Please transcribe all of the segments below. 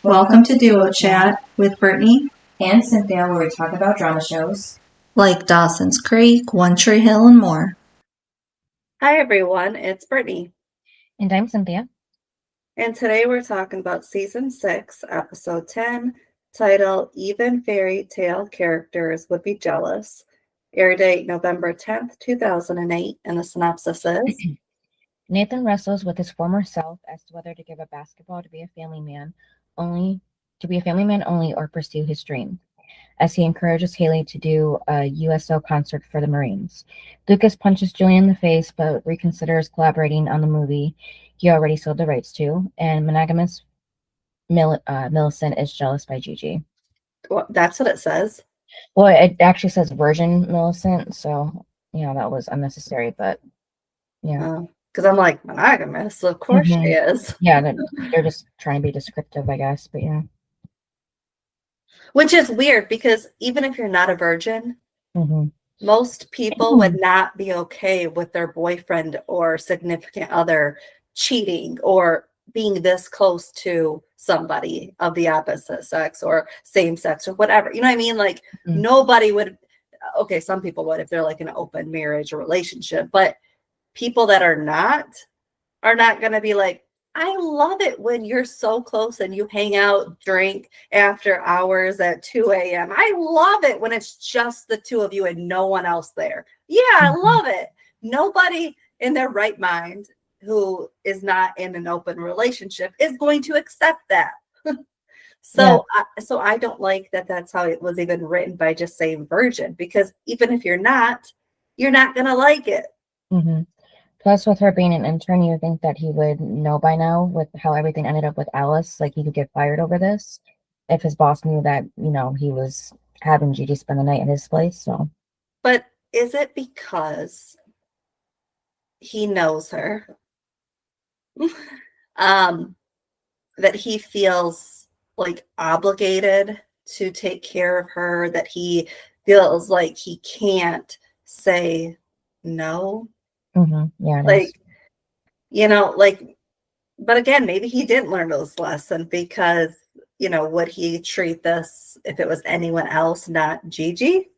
Welcome to Duo Chat with Brittany and Cynthia, where we talk about drama shows like Dawson's Creek, One Tree Hill, and more. Hi everyone, it's Brittany. And I'm Cynthia. And today we're talking about Season 6, Episode 10, titled Even Fairy Tale Characters Would Be Jealous. Air date November 10th, 2008, and the synopsis is... Nathan wrestles with his former self as to whether to give up basketball to be a family man only, or pursue his dream, as he encourages Haley to do a USO concert for the Marines. Lucas punches Julian in the face, but reconsiders collaborating on the movie he already sold the rights to, and monogamous Millicent is jealous by Gigi. Well, that's what it says. Well, it actually says Virgin Millicent, so, that was unnecessary, but, yeah. Because I'm like, monogamous, of course she is. Yeah, they're just trying to be descriptive, I guess, but yeah. Which is weird, because even if you're not a virgin, most people would not be okay with their boyfriend or significant other cheating or being this close to somebody of the opposite sex or same sex or whatever. You know what I mean? Like, nobody would, okay, some people would if they're like in an open marriage or relationship, but people that are not going to be like, I love it when you're so close and you hang out, drink after hours at 2 a.m. I love it when it's just the two of you and no one else there. Yeah, I love it. Nobody in their right mind who is not in an open relationship is going to accept that. So I don't like that that's how it was even written, by just saying virgin, because even if you're not going to like it. Plus, with her being an intern, you would think that he would know by now with how everything ended up with Alice. Like, he could get fired over this if his boss knew that, he was having Gigi spend the night at his place. So, but is it because he knows her that he feels like obligated to take care of her, that he feels like he can't say no? Yeah, but again, maybe he didn't learn those lessons, because, would he treat this if it was anyone else, not Gigi?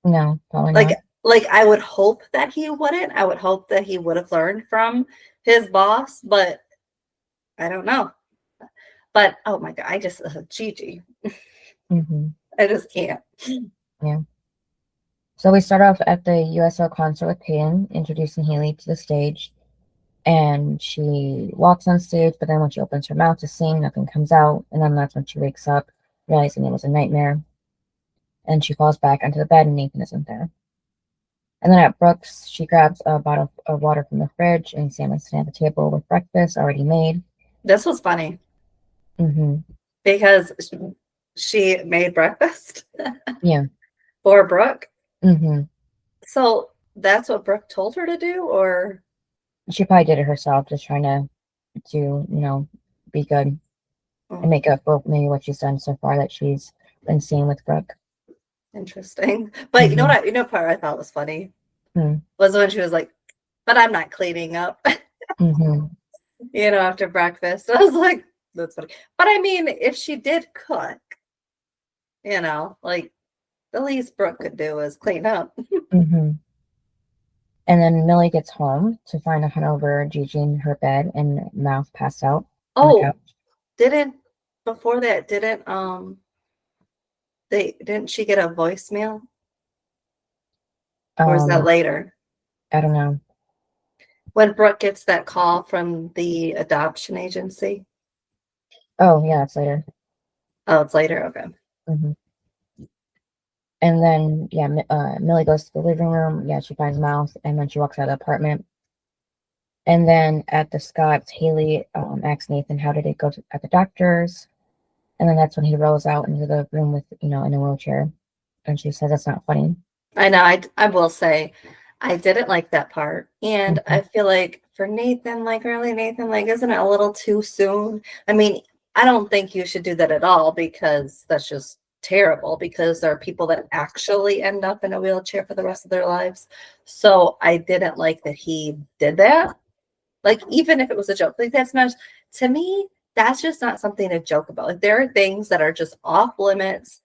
No, probably not. Like, I would hope that he wouldn't. I would hope that he would have learned from his boss, but I don't know. But, oh my God, I just, Gigi. I just can't. Yeah. So we start off at the USO concert with Peyton, introducing Haley to the stage. And she walks on stage, but then when she opens her mouth to sing, nothing comes out. And then that's when she wakes up, realizing it was a nightmare. And she falls back onto the bed, and Nathan isn't there. And then at Brooks, she grabs a bottle of water from the fridge, and Sam is sitting at the table with breakfast already made. This was funny. Because she made breakfast. Yeah. For Brooke. So that's what Brooke told her to do, or she probably did it herself, just trying to be good and make up for maybe what she's done so far that she's been seeing with Brooke. Interesting. But you know what? Part I thought was funny was when she was like, "But I'm not cleaning up." After breakfast, I was like, "That's funny." But I mean, if she did cook, like, the least Brooke could do is clean up. And then Millie gets home to find a hungover Gigi in her bed and Mouth passed out. Oh, didn't she get a voicemail? Or is that later? I don't know. When Brooke gets that call from the adoption agency. Oh, yeah, it's later. Oh, it's later? Okay. And then, Millie goes to the living room. Yeah, she finds Mouth, and then she walks out of the apartment. And then at the Scotts, Haley asks Nathan, how did it go at the doctor's? And then that's when he rolls out into the room with, in a wheelchair. And she says, that's not funny. I know. I will say, I didn't like that part. And I feel like for Nathan, isn't it a little too soon? I mean, I don't think you should do that at all, because that's just terrible, because there are people that actually end up in a wheelchair for the rest of their lives. So I didn't like that he did that. Like, even if it was a joke, like, that's not, to me, that's just not something to joke about. Like, there are things that are just off limits.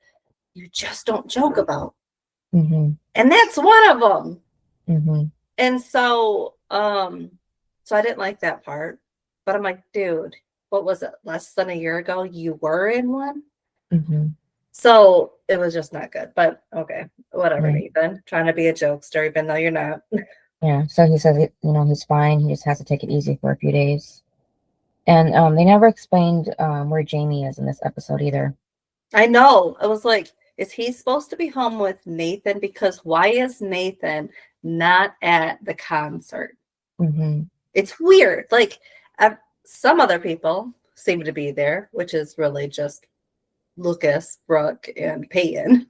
You just don't joke about. Mm-hmm. And that's one of them. Mm-hmm. And so I didn't like that part. But I'm like, dude, what was it? Less than a year ago, you were in one? Mm-hmm. So it was just not good. But okay, whatever, Right. Nathan. Trying to be a jokester, even though you're not. Yeah. So he says, he's fine. He just has to take it easy for a few days. And they never explained where Jamie is in this episode either. I know. I was like, is he supposed to be home with Nathan? Because why is Nathan not at the concert? Mm-hmm. It's weird. Like, some other people seem to be there, which is really just Lucas, Brooke, and Peyton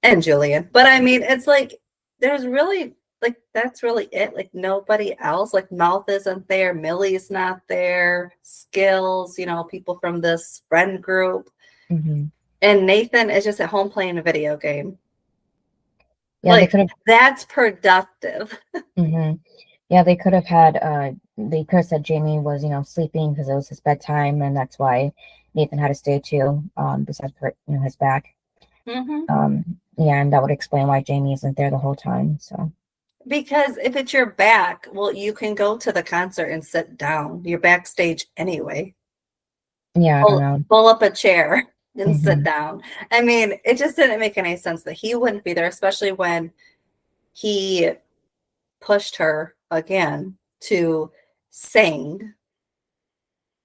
and Julian. But I mean, it's like, there's really, like, that's really it. Like, nobody else. Like, Mouth isn't there. Millie's not there. Skills, people from this friend group. Mm-hmm. And Nathan is just at home playing a video game. Yeah, like, that's productive. Mm-hmm. Yeah, they could have said Jamie was, sleeping because it was his bedtime, and that's why Nathan had to stay too, besides his back. Mm-hmm. Yeah, and that would explain why Jamie isn't there the whole time. So, because if it's your back, well, you can go to the concert and sit down. You're backstage anyway. Yeah, I don't know. Pull up a chair and Mm-hmm. sit down. I mean, it just didn't make any sense that he wouldn't be there, especially when he pushed her again to sing.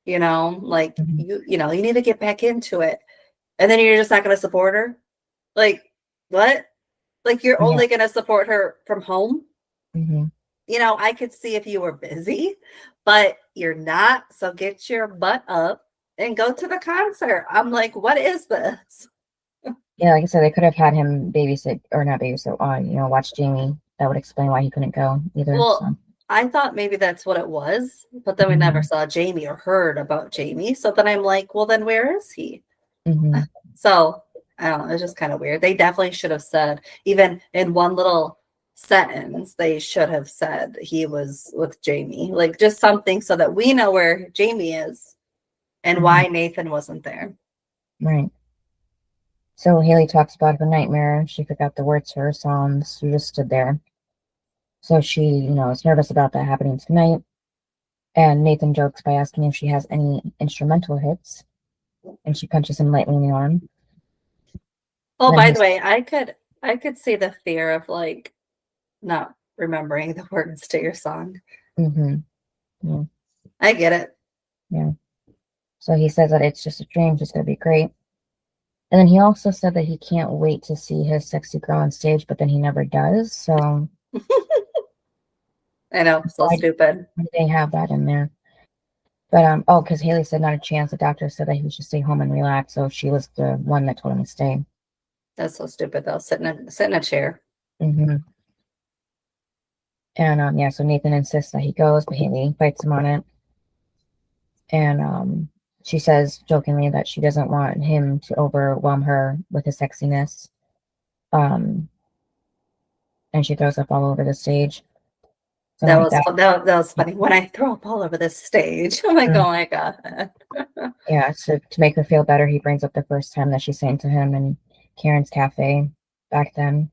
Like, Mm-hmm. you need to get back into it. And then you're just not going to support her? Like, what? Like, you're only going to support her from home? Mm-hmm. I could see if you were busy, but you're not. So get your butt up and go to the concert. I'm like, what is this? Yeah, like I said, they could have had him babysit, or not babysit, watch Jamie. That would explain why he couldn't go either. Well, so. I thought maybe that's what it was, but then we never saw Jamie or heard about Jamie. So then I'm like, well, then where is he? Mm-hmm. So I don't know. It's just kind of weird. They definitely should have said, even in one little sentence, they should have said he was with Jamie, like just something so that we know where Jamie is and why Nathan wasn't there. Right. So Haley talks about her nightmare. She forgot the words to her songs. She just stood there. So she, is nervous about that happening tonight. And Nathan jokes by asking if she has any instrumental hits. And she punches him lightly in the arm. Oh, by the way, I could see the fear of like not remembering the words to your song. Mm-hmm. Yeah. I get it. Yeah. So he says that it's just a dream, just gonna be great. And then he also said that he can't wait to see his sexy girl on stage, but then he never does. So I know, so stupid. They have that in there. But because Haley said not a chance. The doctor said that he should stay home and relax. So she was the one that told him to stay. That's so stupid though. Sit in a chair. Mm-hmm. And so Nathan insists that he goes, but Haley fights him on it. And she says jokingly that she doesn't want him to overwhelm her with his sexiness. And she throws up all over the stage. So that was funny. When I throw up all over the stage, I'm like, oh my God. Yeah, so to make her feel better, he brings up the first time that she sang to him in Karen's cafe back then.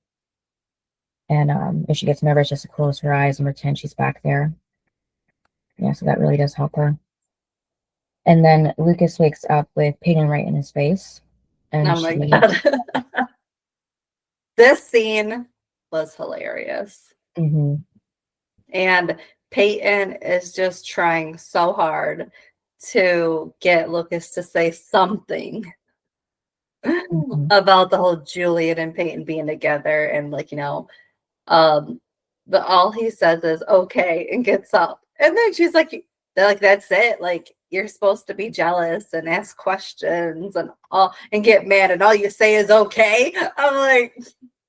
And if she gets nervous, just to close her eyes and pretend she's back there. Yeah, so that really does help her. And then Lucas wakes up with Peyton right in his face. And oh my God. This scene was hilarious. Mm-hmm. And Peyton is just trying so hard to get Lucas to say something about the whole Julian and Peyton being together. And but all he says is okay and gets up. And then she's like, that's it. Like, you're supposed to be jealous and ask questions and get mad, and all you say is okay. I'm like,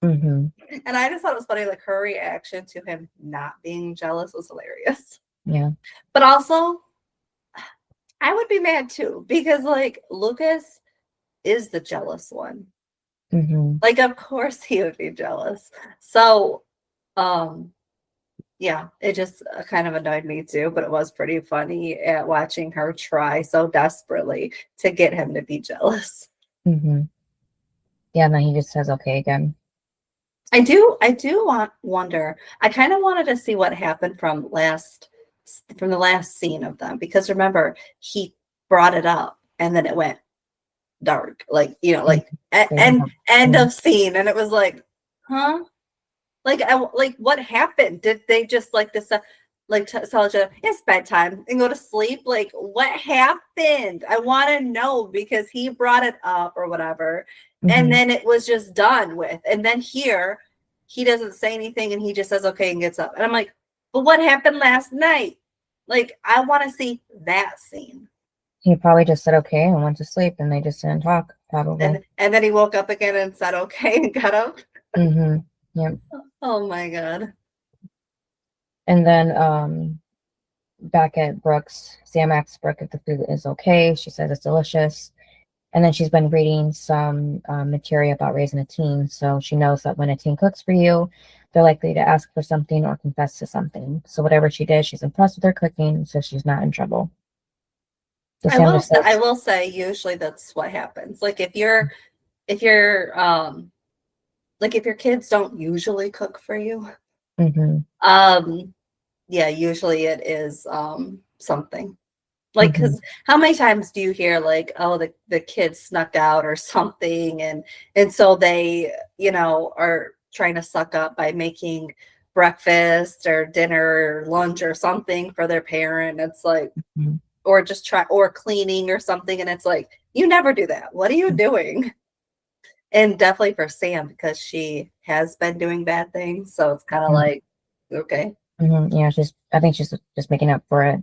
and I just thought it was funny, like her reaction to him not being jealous was hilarious. Yeah. But also, I would be mad too, because like Lucas is the jealous one. Like, of course he would be jealous. So, Yeah, it just kind of annoyed me too, but it was pretty funny at watching her try so desperately to get him to be jealous. Mm-hmm. Yeah, and then he just says okay again. I do wonder. I kind of wanted to see what happened from the last scene of them, because remember, he brought it up and then it went dark, like, like end of scene, and it was like, huh? Like, what happened? Did they just like this? Like tell each other it's bedtime and go to sleep? Like, what happened? I want to know, because he brought it up or whatever, and then it was just done with. And then here, he doesn't say anything, and he just says okay and gets up. And I'm like, but what happened last night? Like, I want to see that scene. He probably just said okay and went to sleep, and they just didn't talk, probably. And then he woke up again and said okay and got up. Yep. Oh my God. And then back at Brooke's, Sam asks Brooke if the food is okay. She says it's delicious. And then she's been reading some material about raising a teen. So she knows that when a teen cooks for you, they're likely to ask for something or confess to something. So whatever she did, she's impressed with her cooking, so she's not in trouble. So I will say usually that's what happens. Like, if your kids don't usually cook for you, yeah, usually it is something. Like, because how many times do you hear like, oh, the kids snuck out or something, and so they, are trying to suck up by making breakfast or dinner or lunch or something for their parent. It's like, or cleaning or something, and it's like, you never do that. What are you doing? And definitely for Sam, because she has been doing bad things, so it's kind of like, okay. Yeah, I think she's just making up for it.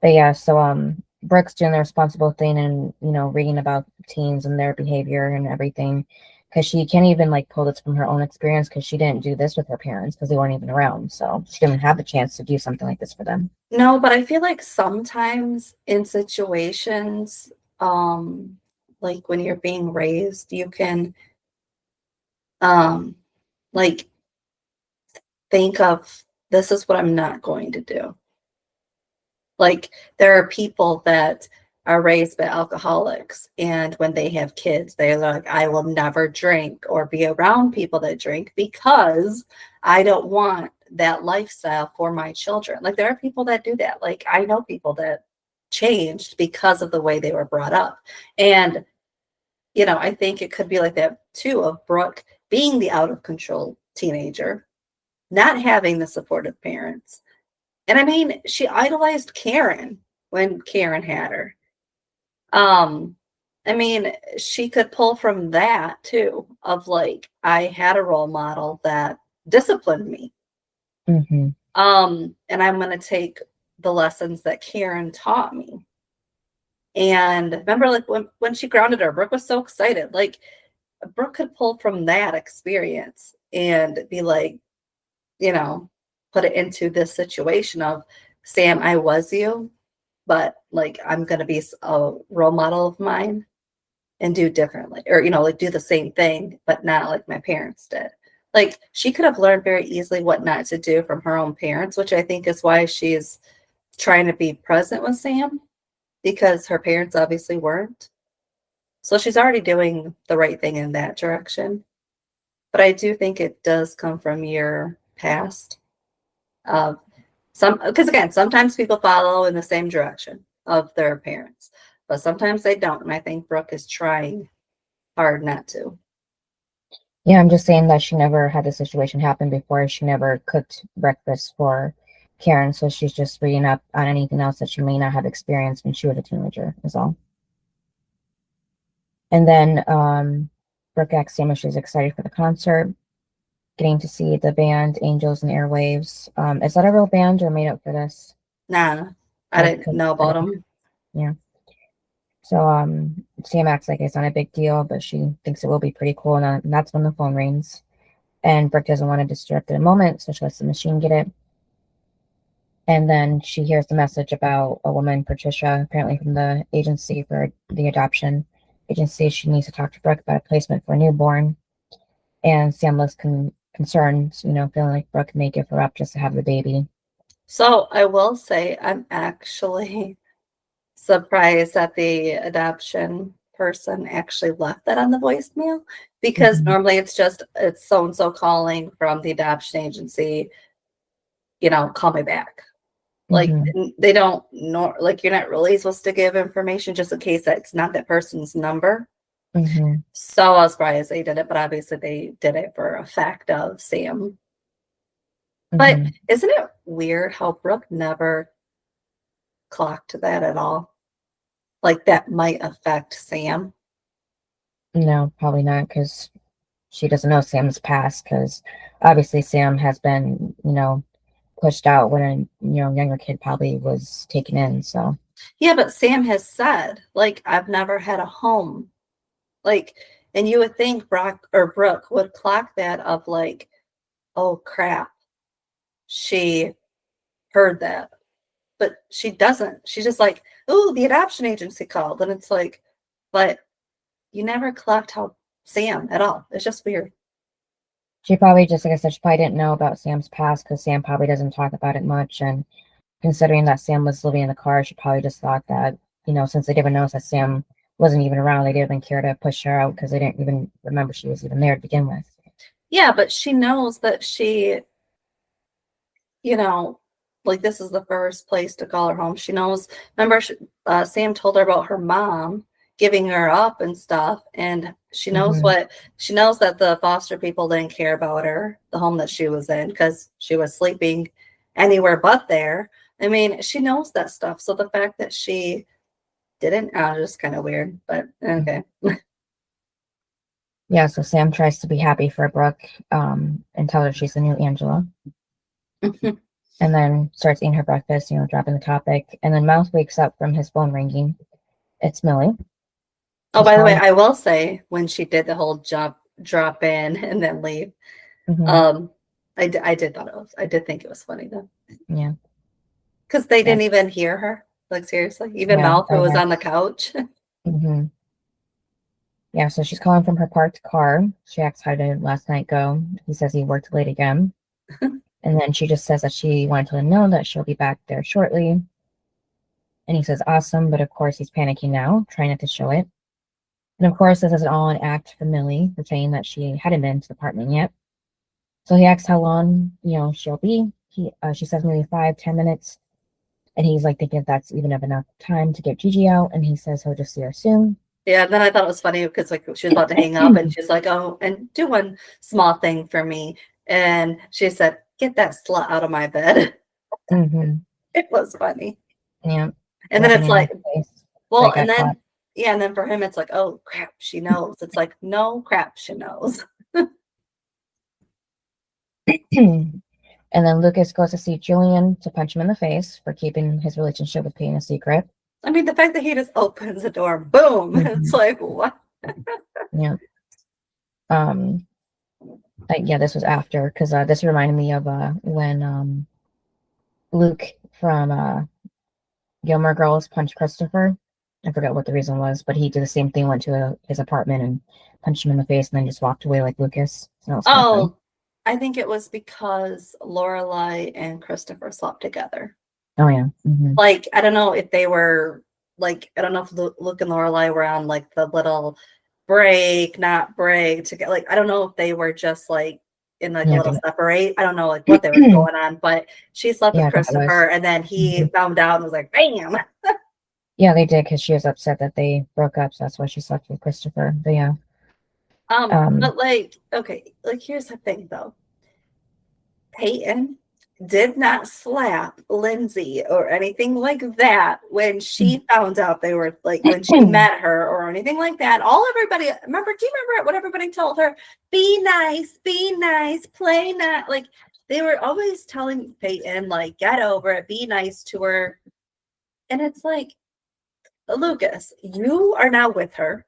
But yeah, so Brooke's doing the responsible thing and, reading about teens and their behavior and everything, because she can't even like pull this from her own experience, because she didn't do this with her parents because they weren't even around. So she didn't have the chance to do something like this for them. No, but I feel like sometimes in situations, like when you're being raised, you can like think of, this is what I'm not going to do. Like, there are people that are raised by alcoholics, and when they have kids, they're like, I will never drink or be around people that drink because I don't want that lifestyle for my children. Like, there are people that do that. Like, I know people that changed because of the way they were brought up. And, I think it could be like that too, of Brooke being the out of control teenager, not having the supportive parents. And I mean, she idolized Karen when Karen had her. I mean, she could pull from that too, of like, I had a role model that disciplined me. And I'm going to take the lessons that Karen taught me. And remember, like, when she grounded her, Brooke was so excited. Like, Brooke could pull from that experience and be like, put it into this situation of, Sam, I was you, but like, I'm going to be a role model of mine and do differently, or, like, do the same thing, but not like my parents did. Like, she could have learned very easily what not to do from her own parents, which I think is why she's trying to be present with Sam, because her parents obviously weren't. So she's already doing the right thing in that direction. But I do think it does come from your past. Because again, sometimes people follow in the same direction of their parents, but sometimes they don't. And I think Brooke is trying hard not to. Yeah, I'm just saying that she never had this situation happen before. She never cooked breakfast for Karen, so she's just reading up on anything else that she may not have experienced when she was a teenager, is all. And then Brooke asks Sam if she's excited for the concert, getting to see the band Angels and Airwaves. Is that a real band or made up for this? Nah, I didn't know about them. Yeah. So Sam acts like it's not a big deal, but she thinks it will be pretty cool. And that's when the phone rings. And Brooke doesn't want to disrupt it a moment, so she lets the machine get it. And then she hears the message about a woman, Patricia, apparently from the agency for the adoption agency. She needs to talk to Brooke about a placement for a newborn. And Sam looks concerns, you know, feeling like Brooke may give her up just to have the baby. So I will say I'm actually surprised that the adoption person actually left that on the voicemail, because normally it's so and so calling from the adoption agency, you know, call me back. Like they don't know, like you're not really supposed to give information just in case that's not that person's number. So I was surprised they did it, but obviously they did it for a fact of Sam. But isn't it weird how Brooke never clocked that at all? Like that might affect Sam. No, probably not, because she doesn't know Sam's past, because obviously Sam has been, you know, pushed out when a younger kid probably was taken in. So yeah, but Sam has said, like, I've never had a home. Like, and you would think Brooke would clock that of like, oh crap, she heard that. But she doesn't. She's just like, oh, the adoption agency called. And it's like, but you never clocked how Sam at all. It's just weird. She probably just, like I said, she probably didn't know about Sam's past because Sam probably doesn't talk about it much. And considering that Sam was living in the car, she probably just thought that, you know, since they didn't notice that Sam wasn't even around, they didn't even care to push her out because they didn't even remember she was even there to begin with. Yeah, but she knows that she, you know, like this is the first place to call her home. She knows, remember, Sam told her about her mom giving her up and stuff. And she knows she knows that the foster people didn't care about her, the home that she was in, because she was sleeping anywhere but there. I mean, she knows that stuff. So the fact that she didn't, just kind of weird, but okay. Yeah, so Sam tries to be happy for Brooke and tell her she's the new Angela. And then starts eating her breakfast, you know, dropping the topic. And then Mouth wakes up from his phone ringing. It's Millie. Oh, by the way, I will say when she did the whole drop in and then leave, I did think it was funny though. Yeah. Because they didn't even hear her. Like seriously, even Mouth, who was on the couch. Yeah, so she's calling from her parked car. She asks how did last night go. He says he worked late again. And then she just says that she wanted to let him know that she'll be back there shortly. And he says, awesome. But of course, he's panicking now, trying not to show it. And of course, this is all an act for Millie for saying that she hadn't been to the apartment yet. So he asks how long, you know, she'll be. She says maybe 5-10 minutes. And he's like thinking if that's even enough time to get Gigi out. And he says he'll just see her soon. Yeah, and then I thought it was funny because like she was about to hang up and she's like, oh, and do one small thing for me. And she said, get that slut out of my bed. It was funny. Yeah. And then it's like, well, and then, yeah, and then for him, it's like, oh, crap, she knows. It's like, no, crap, she knows. And then Lucas goes to see Julian to punch him in the face for keeping his relationship with Peyton a secret. I mean, the fact that he just opens the door, boom, it's like, what? Yeah. Yeah, this was after, because this reminded me of when Luke from Gilmore Girls punched Christopher. I forgot what the reason was, but he did the same thing, went to his apartment and punched him in the face and then just walked away like Lucas. So I think it was because Lorelai and Christopher slept together. Oh, yeah. Like, I don't know if they were, like, I don't know if Luke and Lorelai were on, like, the little not break to get, like, I don't know if they were just, like, in, like, a little separate. I don't know, like, what they were going on, but she slept with Christopher, and then he found out and was like, bam! Yeah, they did, because she was upset that they broke up, so that's why she slept with Christopher. But, yeah. But, like, okay, like, here's the thing, though. Peyton did not slap Lindsay or anything like that when she found out they were, like, when she met her or anything like that. Do you remember what everybody told her? Be nice, play not. Like, they were always telling Peyton, like, get over it, be nice to her. And it's like, Lucas, you are now with her.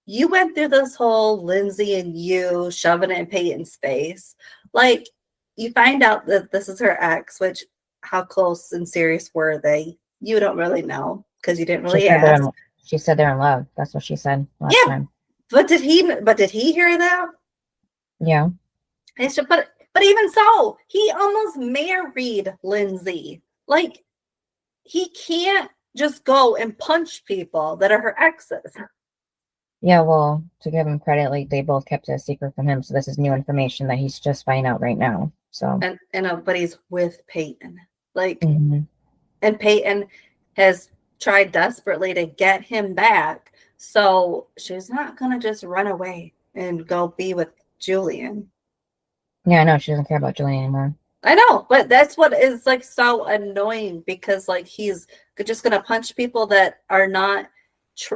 You went through this whole Lindsay and you shoving it in Peyton's face. Like, you find out that this is her ex, which how close and serious were they? You don't really know because you didn't really ask. She said they're in love. That's what she said last time. But did he hear that? Yeah. But even so, he almost married Lindsay. Like, he can't just go and punch people that are her exes. Yeah, well, to give him credit, like they both kept it a secret from him, so this is new information that he's just finding out right now. So but he's with Peyton. Like, mm-hmm. And Peyton has tried desperately to get him back. So she's not gonna just run away and go be with Julian. Yeah, I know she doesn't care about Julian anymore. I know, but that's what is like so annoying because like he's just gonna punch people that are not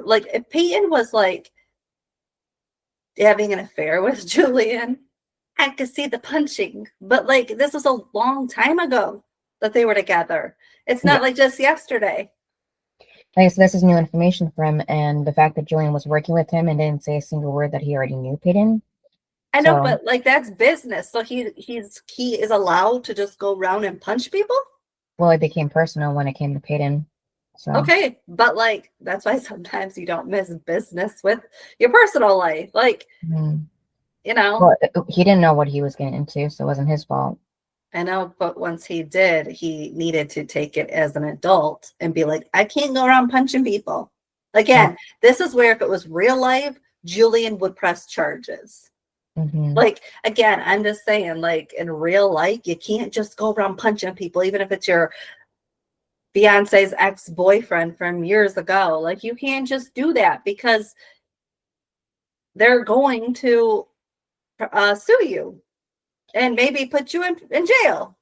like if Peyton was like having an affair with Julian, I could see the punching. But like this was a long time ago that they were together. It's not like just yesterday. Like, so this is new information for him, and the fact that Julian was working with him and didn't say a single word that he already knew Peyton. I know, but like that's business. So he is allowed to just go around and punch people. Well, it became personal when it came to Peyton. So okay, but like that's why sometimes you don't miss business with your personal life. Like, you know, well, he didn't know what he was getting into, so it wasn't his fault. I know, but once he did, he needed to take it as an adult and be like, I can't go around punching people. Again, this is where if it was real life, Julian would press charges. Like, again, I'm just saying, like, in real life, you can't just go around punching people, even if it's your Beyonce's ex-boyfriend from years ago. Like, you can't just do that because they're going to sue you and maybe put you in jail.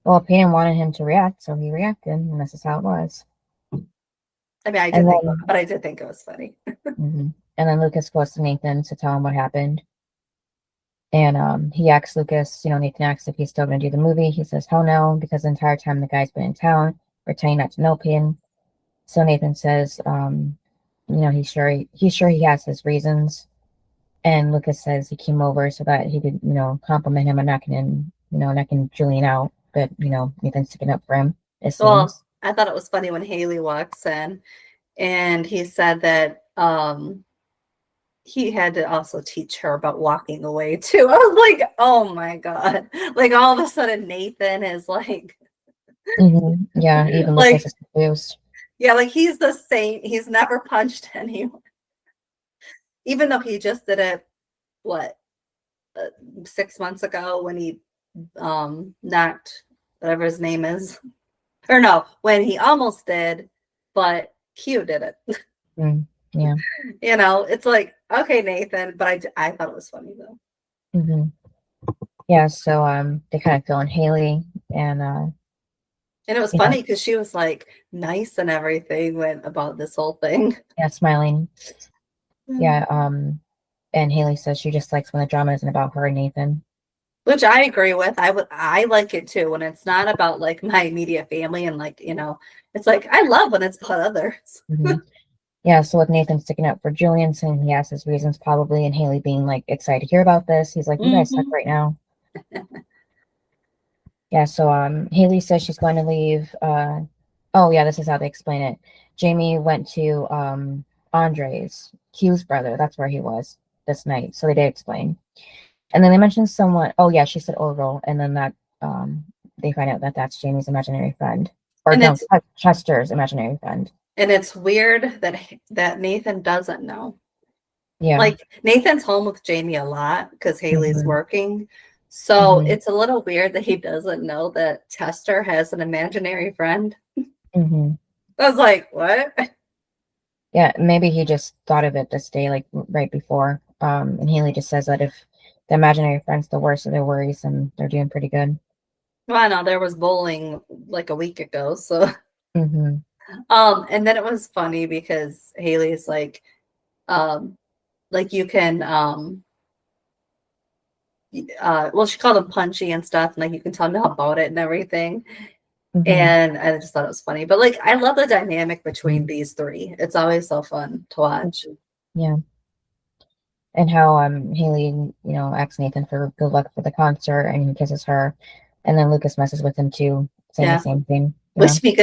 Well, Peyton wanted him to react, so he reacted, and this is how it was. I mean, I did think it was funny. And then Lucas goes to Nathan to tell him what happened. And he asks Lucas, Nathan asks if he's still going to do the movie. He says, hell no, because the entire time the guy's been in town, pretending not to know Peyton. So Nathan says, he's sure he has his reasons. And Lucas says he came over so that he could, compliment him and knocking Julian out. But, Nathan's sticking up for him. Well, I thought it was funny when Haley walks in and he said that he had to also teach her about walking away too. I was like, oh my God. Like all of a sudden Nathan is like yeah, even like, Lucas is confused. Yeah, like he's the same. He's never punched anyone. Even though he just did it, 6 months ago when he knocked whatever his name is. Or no, when he almost did, but Q did it. Yeah. It's like, okay, Nathan, but I thought it was funny though. Yeah, so they kind of fill in Haley and it was funny because she was like nice and everything went about this whole thing. Yeah, smiling. Yeah, and Haley says she just likes when the drama isn't about her and Nathan. Which I agree with. I like it too when it's not about like my immediate family and like, it's like I love when it's about others. Yeah, so with Nathan sticking up for Julian, saying he has his reasons probably, and Haley being like excited to hear about this, he's like, you guys suck right now. Yeah, so Haley says she's going to leave. Oh yeah, this is how they explain it. Jamie went to Andre's, Q's brother. That's where he was this night. So they did explain. And then they mentioned someone. Oh yeah, she said Orville, and then that they find out that that's Jamie's imaginary friend, or no, Chester's imaginary friend. And it's weird that Nathan doesn't know. Yeah, like Nathan's home with Jamie a lot because Haley's working. So it's a little weird that he doesn't know that Chester has an imaginary friend. I was like, what? Yeah, maybe he just thought of it this day, like right before. And Haley just says that if the imaginary friend's the worst of their worries, and they're doing pretty good. Well, I know there was bowling like a week ago, so. And then it was funny because Haley's like you can well, she called him punchy and stuff, and like you can tell me all about it and everything. And I just thought it was funny. But like I love the dynamic between these three. It's always so fun to watch. Yeah. And how Haley, asks Nathan for good luck for the concert, and he kisses her, and then Lucas messes with him too, saying the same thing. Wish me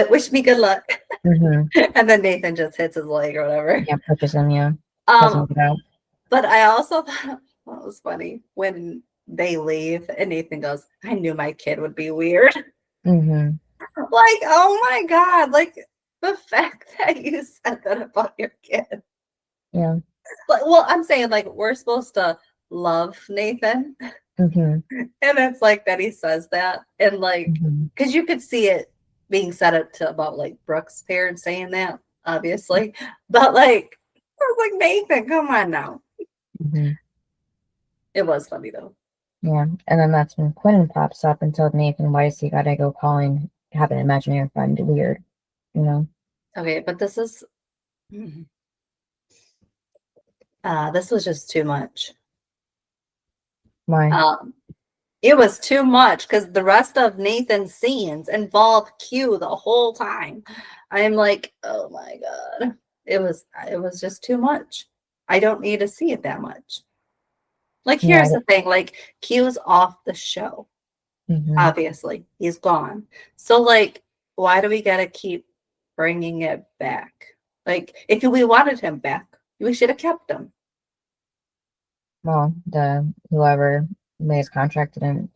good luck. And then Nathan just hits his leg or whatever. Yeah, pushes him, But I also thought it was funny when they leave, and Nathan goes, I knew my kid would be weird. Mm-hmm. Like, oh my God, like the fact that you said that about your kid. Yeah. Like, well, I'm saying like we're supposed to love Nathan. Mm-hmm. And it's like that he says that. And like, because you could see it being said it to about like Brooke's parents saying that, obviously. But like, I was like, Nathan, come on now. Mm-hmm. It was funny though. Yeah. And then that's when Quinn pops up and told Nathan, why does he gotta go calling, have an imaginary friend weird, you know? Okay, but this is this was just too much. Why? It was too much because the rest of Nathan's scenes involved Q the whole time. I'm like, oh my God. It was just too much. I don't need to see it that much. Like, here's the thing, like, Q's off the show. Obviously, he's gone. So, like, why do we gotta keep bringing it back? Like, if we wanted him back, we should have kept him. Well, whoever made his contract didn't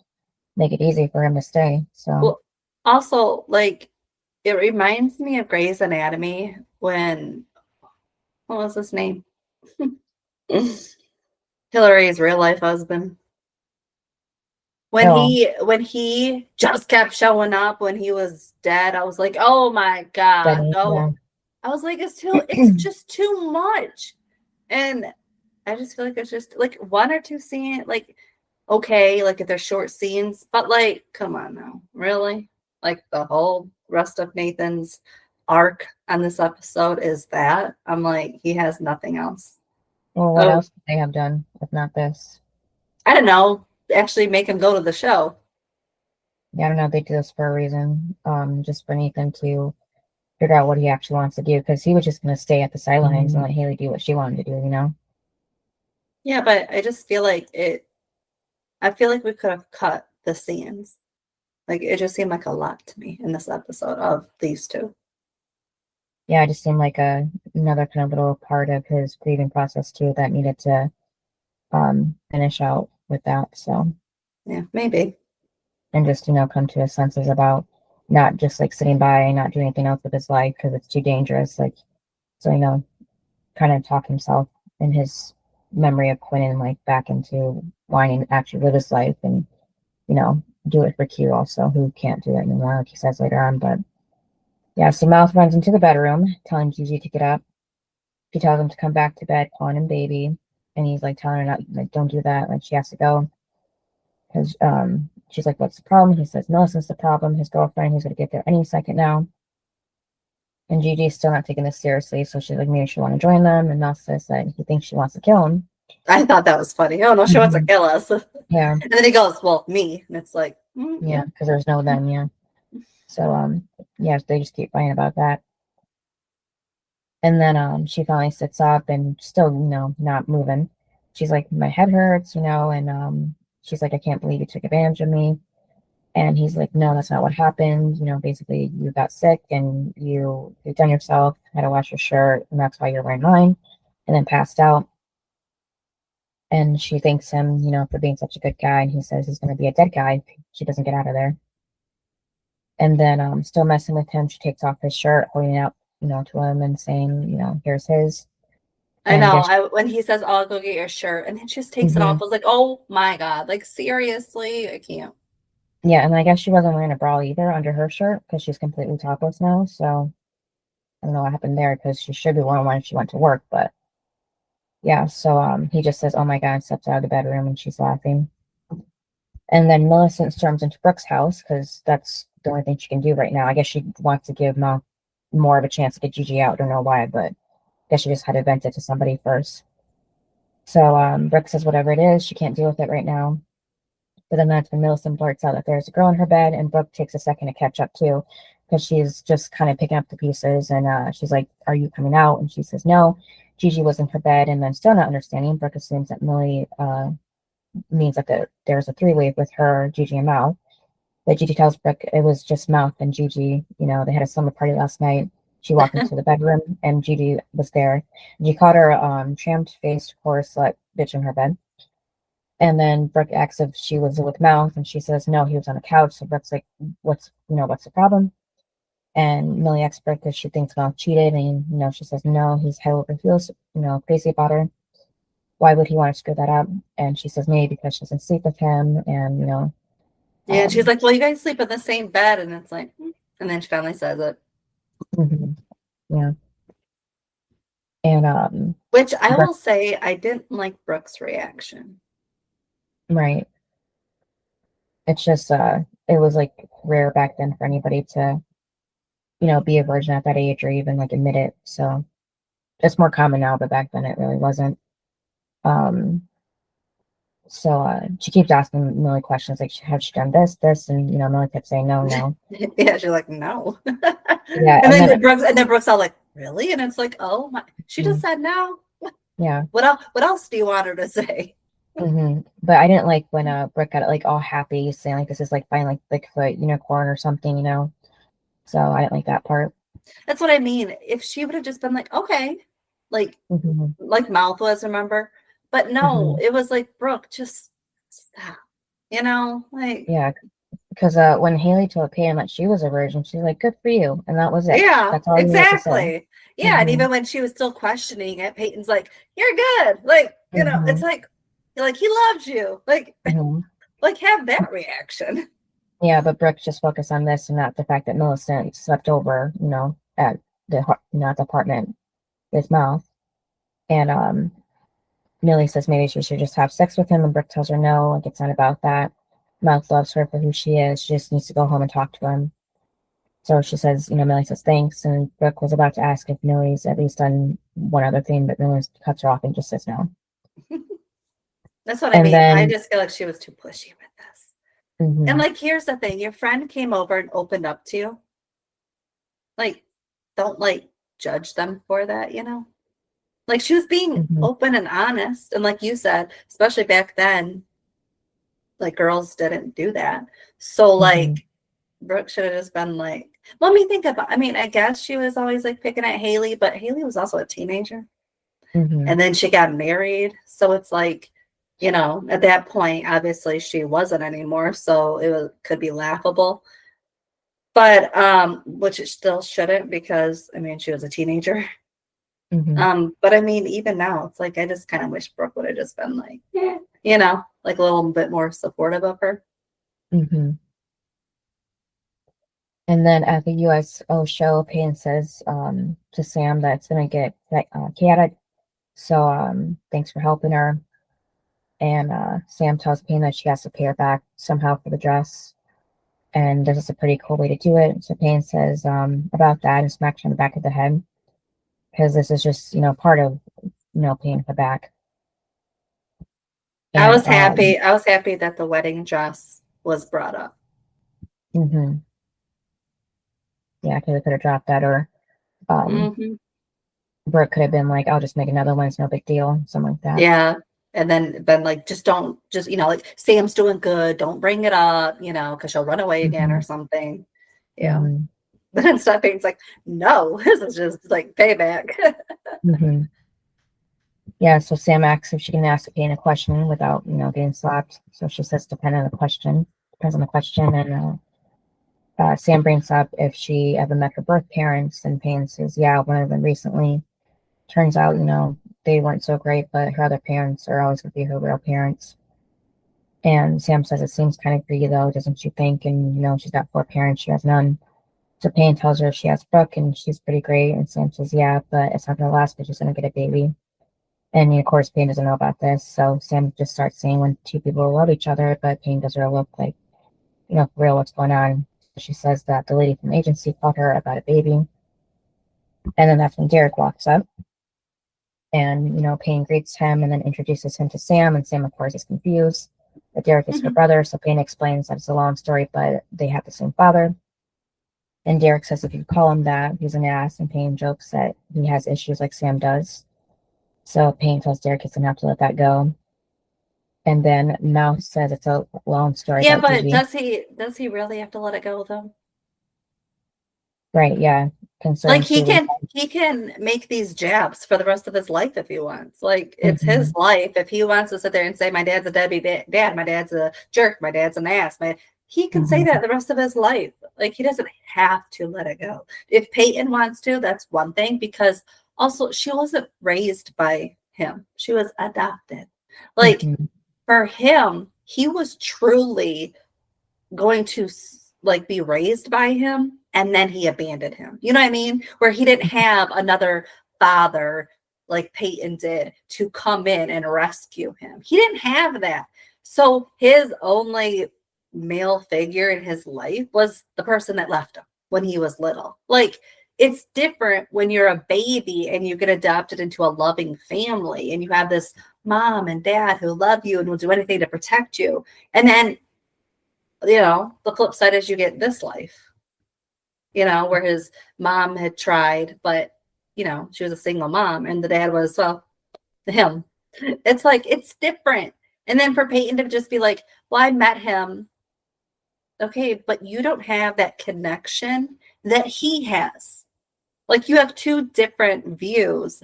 make it easy for him to stay. So, well, also, like, it reminds me of Grey's Anatomy when, what was his name? Hillary's real life husband. When he just kept showing up when he was dead, I was like, oh my God. No. I was like, it's just too much. And I just feel like it's just like one or two scenes, like, okay, like if they're short scenes, but like, come on now. Really? Like the whole rest of Nathan's arc on this episode is that. I'm like, he has nothing else. Well, what else could they have done if not this? I don't know. Actually make him go to the show. Yeah, I don't know. They do this for a reason. Just for Nathan to figure out what he actually wants to do, because he was just going to stay at the sidelines and let Haley do what she wanted to do, you know? Yeah, but I just feel like I feel like we could have cut the scenes. Like, it just seemed like a lot to me in this episode of these two. Yeah, it just seemed like another kind of little part of his grieving process too that needed to finish out with that. So yeah, maybe. And just, come to his senses about not just like sitting by and not doing anything else with his life because it's too dangerous. Like, so, kind of talk himself in his memory of Quinn like back into wanting to actually live his life and, do it for Q also, who can't do it anymore, like he says later on. But yeah, so Mouth runs into the bedroom, telling Gigi to get up. She tells him to come back to bed, calling him baby. And he's like telling her not, like, don't do that. Like, she has to go. Because she's like, what's the problem? He says, Millicent's the problem. His girlfriend, he's going to get there any second now. And Gigi's still not taking this seriously. So she's like, maybe she want to join them. And Mel says that he thinks she wants to kill him. I thought that was funny. Oh, no, she wants to kill us. Yeah. And then he goes, well, me. And it's like, yeah, because there's no them, yeah. So, yeah, they just keep fighting about that. And then she finally sits up and still, not moving. She's like, my head hurts, and she's like, I can't believe you took advantage of me. And he's like, no, that's not what happened. Basically you got sick and you've done yourself, had to wash your shirt, and that's why you're wearing mine, and then passed out. And she thanks him, for being such a good guy. And he says he's going to be a dead guy if she doesn't get out of there. And then still messing with him, she takes off his shirt, holding it out, to him and saying, here's his. I know. When he says, I'll go get your shirt, and he just takes it off, I was like, oh my God, like, seriously, I can't. Yeah, and I guess she wasn't wearing a bra either under her shirt because she's completely topless now. So I don't know what happened there, because she should be wearing one if she went to work. But yeah, so he just says, oh my God, and steps out of the bedroom, and she's laughing. And then Millicent storms into Brooke's house because that's the only thing she can do right now. I guess she wants to give Mel more of a chance to get Gigi out. Don't know why, but I guess she just had to vent it to somebody first. So Brooke says whatever it is, she can't deal with it right now. But then that's when Millicent blurts out that there's a girl in her bed, and Brooke takes a second to catch up too, because she's just kind of picking up the pieces. And she's like, are you coming out? And she says no. Gigi was in her bed, and then still not understanding, Brooke assumes that Millie means that there's a three-way with her, Gigi, and Mouth. But Gigi tells Brooke it was just Mouth and Gigi. They had a slumber party last night. She walked into the bedroom, and Gigi was there. She caught her trammed-faced horse slut bitch in her bed. And then Brooke asks if she was with Mouth, and she says no, he was on the couch. So Brooke's like, what's the problem? And Millie asks Brooke if she thinks Mouth cheated, and she says no, he's head over heels, crazy about her. Why would he want to screw that up? And she says maybe because she doesn't sleep with him, and yeah, and she's like, well, you guys sleep in the same bed, and it's like, and then she finally says it. Yeah. And which I will say, I didn't like Brooke's reaction. Right. It's just it was like rare back then for anybody to be a virgin at that age or even like admit it. So it's more common now, but back then it really wasn't. So she keeps asking Millie questions like, have she done this, and Millie kept saying no. Yeah, she's like, no. Yeah, and then Brooke's all like, really? And it's like, oh my, she just said no. Yeah. What else do you want her to say? But I didn't like when Brooke got like all happy saying like this is like fine, like for unicorn or something, So I didn't like that part. That's what I mean. If she would have just been like, okay, like Mouth was, remember? But no, it was like, Brooke, just stop. Like, yeah, because when Haley told Peyton that she was a virgin, she's like, good for you, and that was it. Yeah, that's all exactly. Yeah, and even when she was still questioning it, Peyton's like, you're good. Like, it's like he loves you. Like, like have that reaction. Yeah, but Brooke just focused on this and not the fact that Millicent slept over, at the at the apartment with Mouth. And Millie says maybe she should just have sex with him, and Brooke tells her no, like it's not about that. Mouth loves her for who she is. She just needs to go home and talk to him. So she says, Millie says thanks, and Brooke was about to ask if Millie's at least done one other thing, but Millie cuts her off and just says no. That's what I mean. I just feel like she was too pushy with this. And like, here's the thing: your friend came over and opened up to you. Like, don't like judge them for that, Like, she was being open and honest, and like you said, especially back then, like girls didn't do that. So like, Brooke should have just been like, let me think about. I mean, I guess she was always like picking at Haley, but Haley was also a teenager, and then she got married, so it's like. At that point, obviously she wasn't anymore, so could be laughable. But which it still shouldn't, because I mean she was a teenager. But I mean, even now, it's like I just kind of wish Brooke would have just been like, like a little bit more supportive of her. And then at the USO show, Peyton says to Sam that it's gonna get chaotic. So thanks for helping her. And Sam tells Payne that she has to pay her back somehow for the dress. And this is a pretty cool way to do it. So Payne says about that and smacks her on the back of the head. Because this is just, part of, paying her back. And, I was happy. I was happy that the wedding dress was brought up. Yeah, because it could have dropped that, or Brooke could have been like, I'll just make another one. It's no big deal. Something like that. Yeah. And then been like, like Sam's doing good. Don't bring it up, because she'll run away again or something. Yeah. But instead, Peyton's like, no, this is just like payback. Yeah. So Sam asks if she can ask Payne a question without, getting slapped. So she says, depends on the question. And Sam brings up if she ever met her birth parents, and Payne says, yeah, one of them recently. Turns out, they weren't so great, but her other parents are always going to be her real parents. And Sam says it seems kind of greedy, though, doesn't you think? And, she's got 4 parents, she has none. So Payne tells her she has Brooke, and she's pretty great. And Sam says, yeah, but it's not going to last because she's going to get a baby. And, of course, Payne doesn't know about this. So Sam just starts saying when 2 people love each other, but Payne does her look like, for real, what's going on. She says that the lady from the agency called her about a baby. And then that's when Derek walks up. And, Payne greets him and then introduces him to Sam. And Sam, of course, is confused that Derek is her brother. So Payne explains that it's a long story, but they have the same father. And Derek says if you call him that, he's an ass. And Payne jokes that he has issues like Sam does. So Payne tells Derek he's going to have to let that go. And then Mouth says it's a long story. Yeah, but Gigi. Does he really have to let it go, though? Right, yeah. considering Like he can make these jabs for the rest of his life if he wants. Like it's his life. If he wants to sit there and say my dad's a deadbeat dad, my dad's a jerk, my dad's an ass, he can say that the rest of his life. Like he doesn't have to let it go. If Peyton wants to, that's one thing, because also she wasn't raised by him. She was adopted. Like for him, he was truly going to like be raised by him, and then he abandoned him. You know what I mean? Where he didn't have another father like Peyton did to come in and rescue him. He didn't have that. So his only male figure in his life was the person that left him when he was little. Like it's different when you're a baby and you get adopted into a loving family and you have this mom and dad who love you and will do anything to protect you. And then, you know, the flip side is you get this life, you know, where his mom had tried, but, you know, she was a single mom and the dad was, well, him. It's like, it's different. And then for Peyton to just be like, well, I met him. Okay, but you don't have that connection that he has. Like you have two different views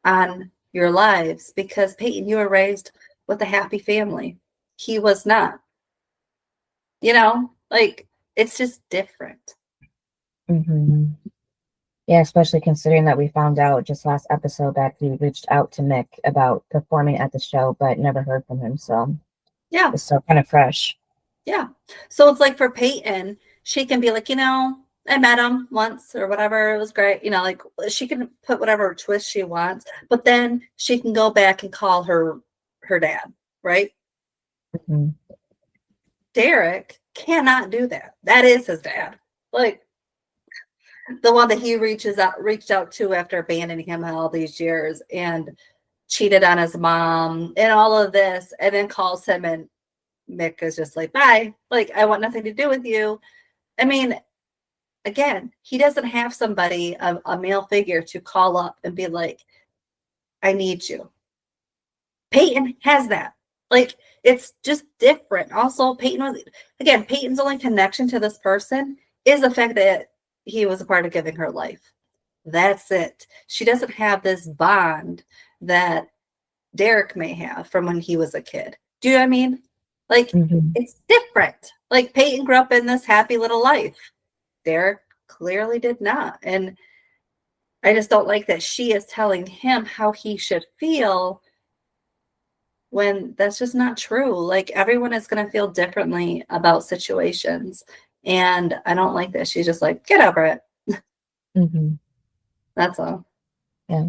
on your lives, because Peyton, you were raised with a happy family. He was not. You know, like it's just different. Yeah, especially considering that we found out just last episode that he reached out to Mick about performing at the show, but never heard from him. So yeah, it's still kind of fresh. Yeah. So it's like for Peyton, she can be like, you know, I met him once or whatever. It was great. You know, like she can put whatever twist she wants, but then she can go back and call her dad, right? Derek cannot do that. That is his dad. Like the one that he reached out to after abandoning him all these years and cheated on his mom and all of this, and then calls him, and Mick is just like, bye. Like, I want nothing to do with you. I mean, again, he doesn't have somebody, a male figure, to call up and be like, I need you. Peyton has that. Like, it's just different. Also, Peyton's only connection to this person is the fact that he was a part of giving her life. That's it. She doesn't have this bond that Derek may have from when he was a kid. Do you know what I mean? Like, it's different. Like, Peyton grew up in this happy little life. Derek clearly did not. And I just don't like that she is telling him how he should feel when that's just not true. Like, everyone is going to feel differently about situations. And I don't like that. She's just like, get over it. That's all. Yeah.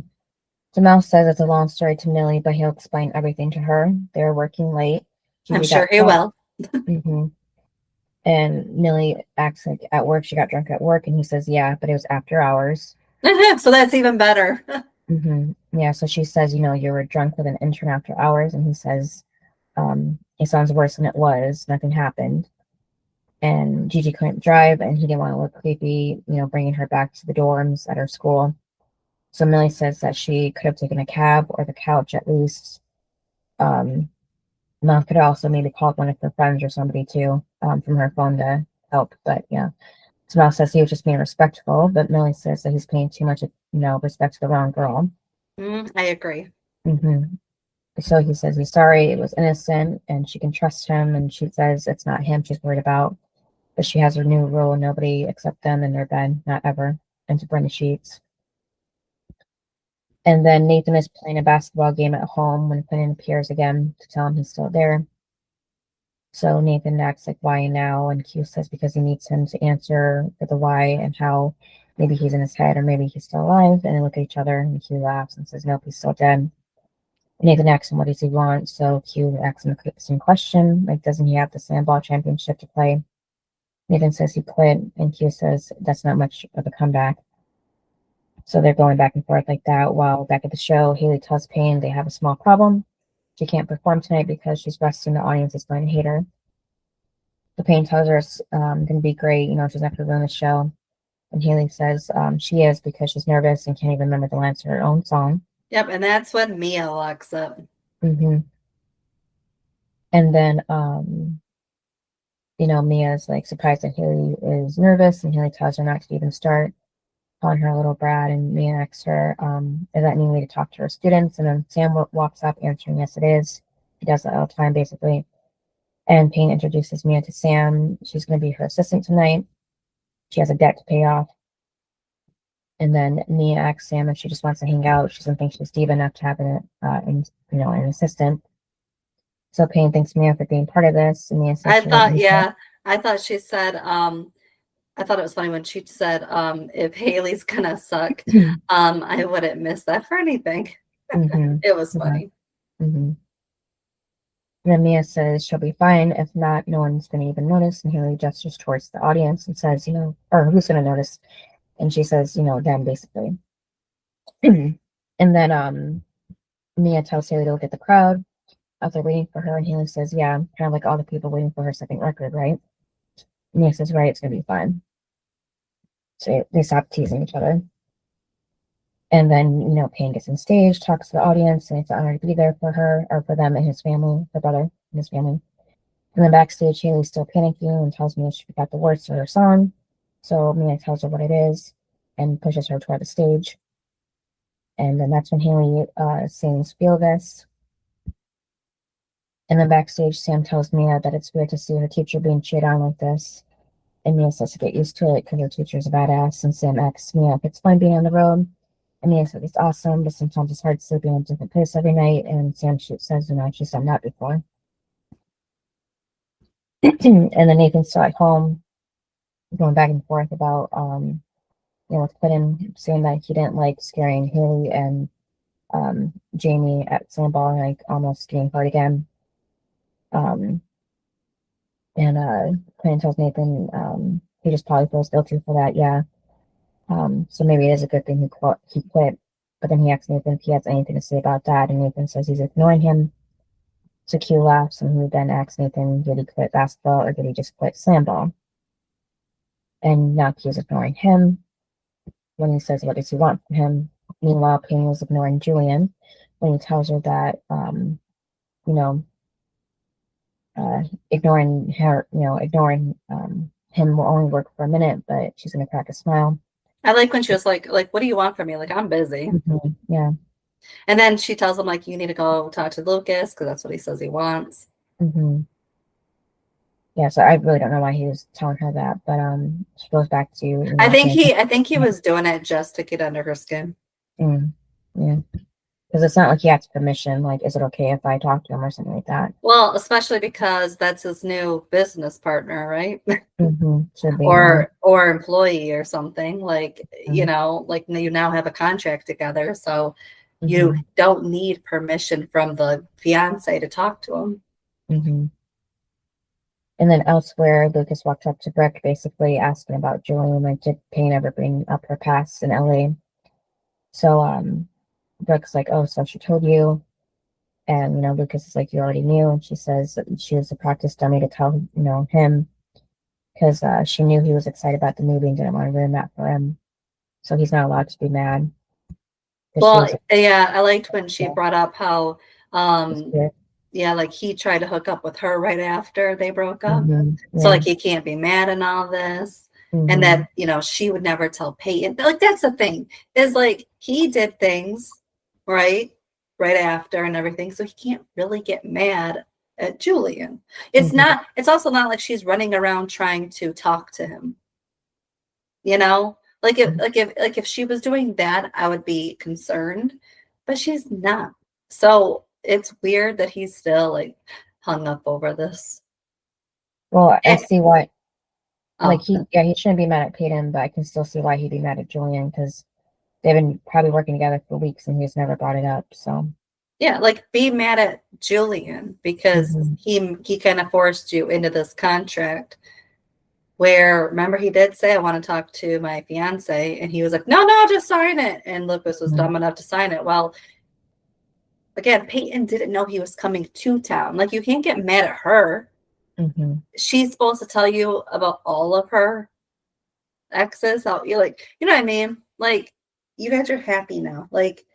Jamal says it's a long story to Millie, but he'll explain everything to her. They're working late. I'm sure he will. And Millie acts like at work, she got drunk at work, and he says, yeah, but it was after hours. So that's even better. Yeah, so she says, you know, you were drunk with an intern after hours, and he says, it sounds worse than it was. Nothing happened. And Gigi couldn't drive, and he didn't want to look creepy, you know, bringing her back to the dorms at her school. So Millie says that she could have taken a cab or the couch at least. Mom could have also maybe called one of her friends or somebody too, from her phone to help. But yeah, Jamal says he was just being respectful, but Millie says that he's paying too much, respect to the wrong girl. I agree. So he says he's sorry, it was innocent, and she can trust him. And she says it's not him she's worried about, but she has her new rule: nobody except them in their bed, not ever, and to burn the sheets. And then Nathan is playing a basketball game at home when Quentin appears again to tell him he's still there. So Nathan acts like, why now? And Q says because he needs him to answer for the why and how. Maybe he's in his head or maybe he's still alive. And they look at each other and Q laughs and says, nope, he's still dead. Nathan asks him what does he want. So Q asks him the same question, like, doesn't he have the sandball championship to play? Nathan says he quit, and Q says that's not much of a comeback. So they're going back and forth like that. While back at the show, Haley tells Payne they have a small problem. She can't perform tonight because she's resting. The audience is going to hate her. So Payne tells her it's going to be great. You know, she's not going to ruin the show. And Haley says she is because she's nervous and can't even remember the lines to her own song. Yep, and that's when Mia walks up. And then, you know, Mia's like surprised that Haley is nervous, and Haley tells her not to even start. calling her a little brat, and Mia asks her, is that any way to talk to her students? And then Sam walks up answering, yes, it is. He does that all the time, basically. And Payne introduces Mia to Sam. She's going to be her assistant tonight. She has a debt to pay off. And then Mia asks Sam if she just wants to hang out. She doesn't think she's diva enough to have an assistant. So Payne thanks Mia for being part of this. And Mia says I thought she said, I thought it was funny when she said, if Haley's gonna suck, I wouldn't miss that for anything. It was funny. And then Mia says she'll be fine. If not, no one's going to even notice. And Haley gestures towards the audience and says, or who's going to notice? And she says, them, basically. And then Mia tells Haley to look at the crowd as they're waiting for her. And Haley says, yeah, kind of like all the people waiting for her second record, right? Mia says, right, it's going to be fine. So they stop teasing each other. And then, Payne gets on stage, talks to the audience, and it's an honor to be there for her, or for them and his family, her brother and his family. And then backstage, Haley's still panicking and tells Mia she forgot the words to her song. So Mia tells her what it is and pushes her toward the stage. And then that's when Haley sings Feel This. And then backstage, Sam tells Mia that it's weird to see her teacher being cheered on like this. And Mia says to get used to it because her teacher's a badass. And Sam asks Mia if it's fun being on the road. And Mia says it's awesome, but sometimes it's hard sleeping in a different place every night. And Sam says, she's done that before. And then Nathan's still at home, going back and forth about, with Clinton, saying that he didn't like scaring Haley and Jamie at Sandball, like almost getting hurt again. And Clinton tells Nathan he just probably feels guilty for that, yeah. So maybe it is a good thing he quit. But then he asks Nathan if he has anything to say about that, and Nathan says he's ignoring him. So Q laughs, and he then asks Nathan, did he quit basketball or did he just quit slam ball? And now Q's ignoring him when he says, what does he want from him? Meanwhile, Payne was ignoring Julian when he tells her that, ignoring her, ignoring him will only work for a minute, but she's going to crack a smile. I like when she was like, what do you want from me? Like, I'm busy. Yeah. And then she tells him, like, you need to go talk to Lucas because that's what he says he wants. Yeah, so I really don't know why he was telling her that, but she goes back to. I think he was doing it just to get under her skin. Yeah, because it's not like he has permission. Like, is it okay if I talk to him or something like that? Well, especially because that's his new business partner, right? Should be, or employee or something. Like, like you now have a contract together, so you don't need permission from the fiance to talk to him. And then elsewhere, Lucas walked up to Brooke, basically asking about Julian, like, did Payne ever bring up her past in LA? So Brooke's like, oh, so she told you. And, Lucas is like, you already knew. And she says that she was a practice dummy to tell, him, because she knew he was excited about the movie and didn't want to ruin that for him. So he's not allowed to be mad. Well, I liked when she brought up how, like he tried to hook up with her right after they broke up. So like he can't be mad and all this. And that, she would never tell Peyton. Like, that's the thing, is like he did things right after and everything. So he can't really get mad at Julian. It's also not like she's running around trying to talk to him. Like if she was doing that, I would be concerned, but she's not. So it's weird that he's still like hung up over this. Well, I see why. Like he shouldn't be mad at Peyton, but I can still see why he'd be mad at Julian because they've been probably working together for weeks and he's never brought it up. So yeah, like be mad at Julian because he kind of forced you into this contract. Where, remember, he did say, I want to talk to my fiance. And he was like, no, just sign it. And Lucas was dumb enough to sign it. Well, again, Peyton didn't know he was coming to town. Like, you can't get mad at her. She's supposed to tell you about all of her exes. You know what I mean? Like, you guys are happy now. Like,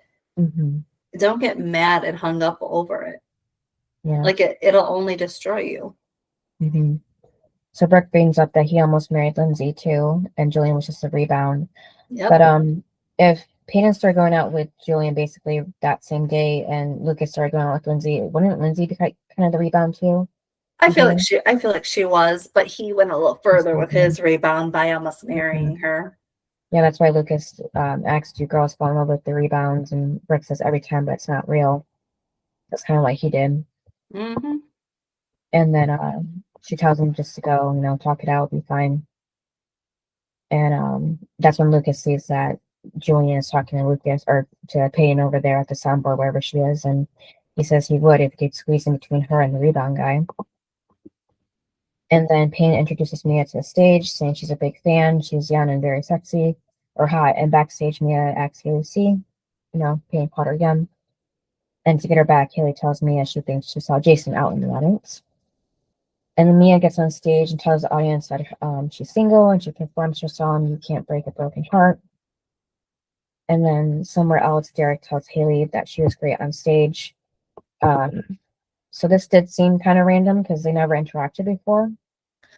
don't get mad and hung up over it. Yeah. Like, it'll only destroy you. So Brooke brings up that he almost married Lindsay too, and Julian was just a rebound. Yep. But if Peyton started going out with Julian basically that same day, and Lucas started going out with Lindsay, wouldn't Lindsay be kind of the rebound too? I feel like she was, but he went a little further with his rebound by almost marrying her. Yeah, that's why Lucas asked you girls fall in love with the rebounds, and Brooke says every time, but it's not real. That's kind of what he did. Mm-hmm. And then she tells him just to go, talk it out, be fine. And that's when Lucas sees that Julian is talking to Lucas or to Peyton over there at the soundboard, wherever she is, and he says he would if he could squeeze in between her and the rebound guy. And then Peyton introduces Mia to the stage, saying she's a big fan. She's young and very sexy or hot. And backstage, Mia asks Haley to see. Peyton called her young. And to get her back, Haley tells Mia she thinks she saw Jason out in the audience. And then Mia gets on stage and tells the audience that she's single and she performs her song, You Can't Break a Broken Heart. And then somewhere else, Derek tells Haley that she was great on stage. So this did seem kind of random because they never interacted before.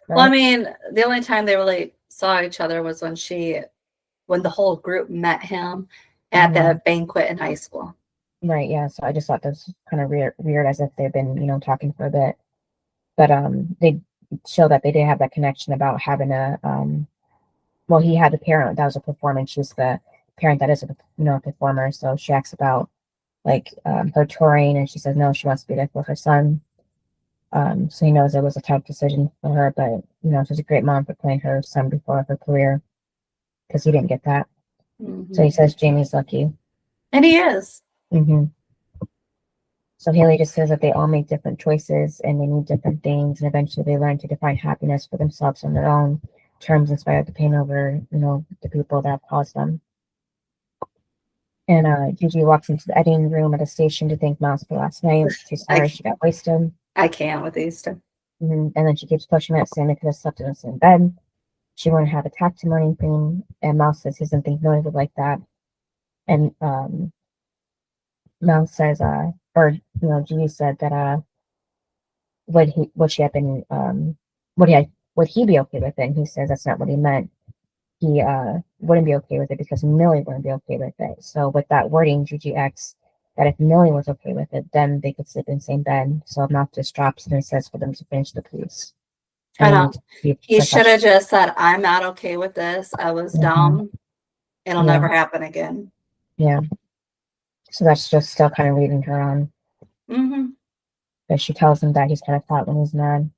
Right? Well, I mean, the only time they really saw each other was when the whole group met him at the banquet in high school. Right, yeah. So I just thought this was kind of weird as if they've been, talking for a bit. But they show that they did have that connection about having well, he had the parent that was a performer, and she's the parent that is a performer. So she asks about her touring, and she says no, she wants to be there for her son. So he knows it was a tough decision for her, but she's a great mom for playing her son before her career because he didn't get that. Mm-hmm. So he says Jamie's lucky, and he is. Mm-hmm. So Haley just says that they all make different choices and they need different things, and eventually they learn to define happiness for themselves on their own terms, inspired to pain over the people that have caused them. And Gigi walks into the editing room at a station to thank Mouse for last night. She's sorry she got wasted. I can't with these two. And then she keeps pushing it, saying they could have slept in the same bed. She wouldn't have attacked him or anything. And Mouse says he doesn't think Millie would like that. And Mouse says, Gigi said that would he be okay with it? And he says that's not what he meant. He wouldn't be okay with it because Millie wouldn't be okay with it. So with that wording, Gigi asks that if Millie was okay with it, then they could sleep in the same bed. So Mouth just drops and says for them to finish the piece. I know. He should have just said, I'm not okay with this. I was dumb. It'll never happen again. Yeah. So that's just still kind of leading her on. Mm-hmm. But she tells him that he's kind of hot when he's mad.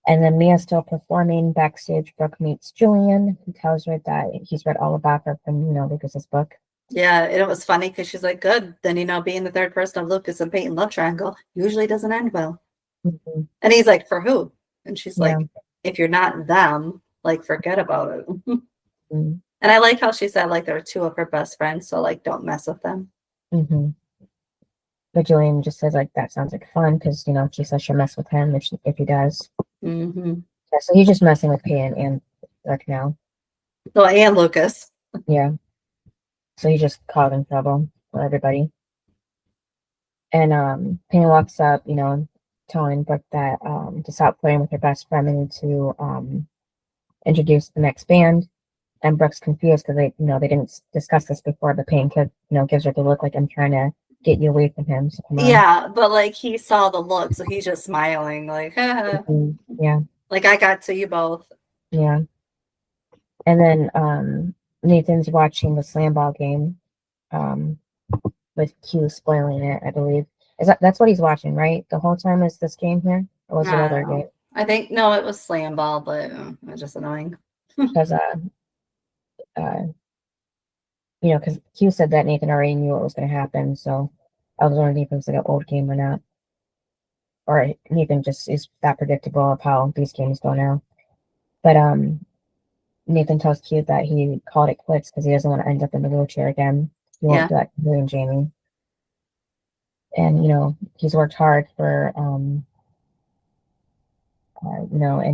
And then Mia's still performing backstage. Brooke meets Julian. He tells her that he's read all about her from, Lucas's book. Yeah, and it was funny because she's like, good. Then, being the third person of Lucas and Peyton love triangle usually doesn't end well. Mm-hmm. And he's like, for who? And she's like, if you're not them, forget about it. Mm-hmm. And I like how she said, they're two of her best friends, so, don't mess with them. Mm-hmm. But Julian just says, that sounds like fun because, she says she'll mess with him if he does. Mm-hmm. Yeah, so he's just messing with Peyton and Rick now. Well, and Lucas. Yeah. So he just causing trouble for everybody. And Peyton walks up, telling Brooke that to stop playing with her best friend and to introduce the next band. And Brooke's confused because they didn't discuss this before, but Peyton gives her the look like I'm trying to get you away from him. So come on. Yeah, but he saw the look, so he's just smiling, Mm-hmm. Yeah. I got to you both. Yeah. And then Nathan's watching the slam ball game, with Q spoiling it, I believe. That's what he's watching, right? The whole time is this game here? Or was it other game? I think no, it was slam ball, but it was just annoying. Because because Q said that Nathan already knew what was going to happen, so I was wondering if it was an old game or not. Or Nathan just is that predictable of how these games go now. But Nathan tells Q that he called it quits because he doesn't want to end up in the wheelchair again. He won't do that to Julian and Jamie. And, he's worked hard for, and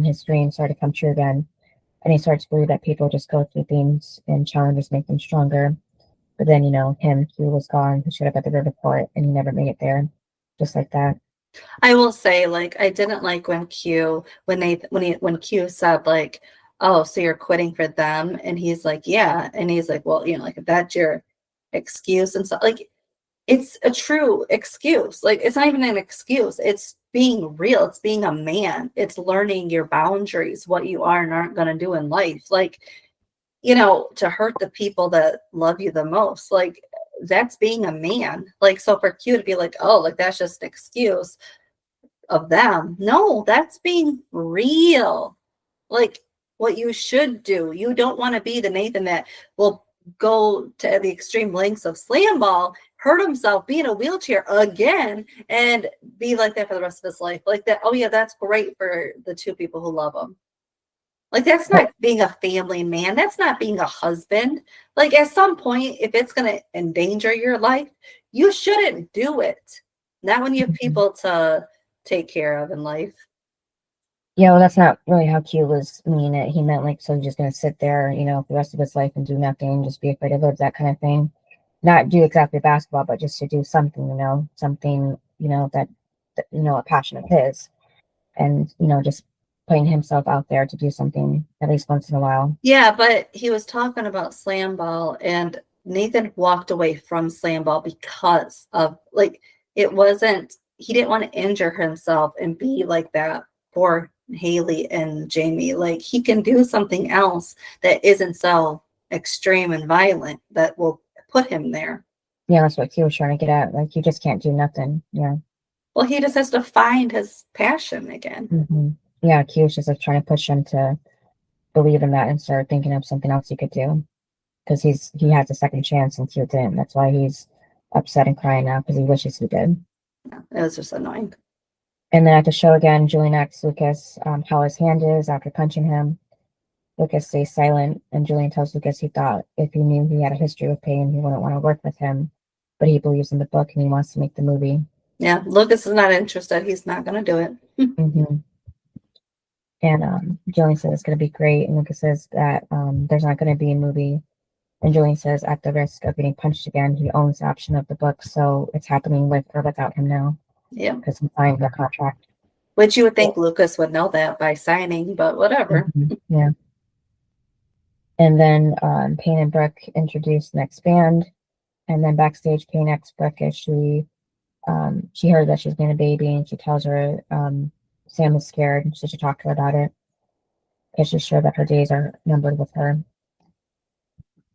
his dreams started to come true again. And he starts to believe that people just go through things and challenges make them stronger. But then, Q was gone. He showed up at the river port and he never made it there. Just like that. I will say, like, I didn't like when Q said, like, oh, so you're quitting for them, and he's like, yeah, and he's like, well, like if that's your excuse and stuff, like it's a true excuse. Like it's not even an excuse. It's being real. It's being a man. It's learning your boundaries, what you are and aren't going to do in life. Like, to hurt the people that love you the most. Like that's being a man. Like, so for Q to be like, oh, like that's just an excuse of them. No, that's being real. Like what you should do. You don't want to be the Nathan that will go to the extreme lengths of slam ball, hurt himself, be in a wheelchair again, and be like that for the rest of his life. Like that, oh yeah, that's great for the two people who love him. Like that's not being a family man. That's not being a husband. Like at some point, if it's going to endanger your life, you shouldn't do it. Not when you have people to take care of in life. Yeah, well, that's not really how Q was meaning it. He meant like, so he's just going to sit there, for the rest of his life and do nothing, just be afraid of it, that kind of thing. Not do exactly basketball, but just to do something, something, that, a passion of his. And, just putting himself out there to do something at least once in a while. Yeah, but he was talking about slam ball, and Nathan walked away from slam ball because of, like, it wasn't, he didn't want to injure himself and be like that for Haley and Jamie. Like he can do something else that isn't so extreme and violent that will put him there. Yeah, that's what he was trying to get at. Like you just can't do nothing. Yeah. Well, he just has to find his passion again. Mm-hmm. Yeah, Q was just like trying to push him to believe in that and start thinking of something else he could do. Because he has a second chance and Q didn't. That's why he's upset and crying now because he wishes he did. Yeah, it was just annoying. And then at the show again, Julian asks Lucas how his hand is after punching him. Lucas stays silent, and Julian tells Lucas he thought if he knew he had a history with Peyton, he wouldn't want to work with him. But he believes in the book and he wants to make the movie. Yeah, Lucas is not interested. He's not going to do it. Mm-hmm. And Julian says it's going to be great. And Lucas says that there's not going to be a movie. And Julian says at the risk of getting punched again, he owns the option of the book. So it's happening with or without him now. Yeah. Because he signed the contract. Which you would think Lucas would know that by signing, but whatever. Mm-hmm. Yeah. And then Payne and Brooke introduce the next band. And then backstage, Payne asks Brooke if she heard that she's being a baby, and she tells her Sam is scared and she should talk to her about it because she's sure that her days are numbered with her.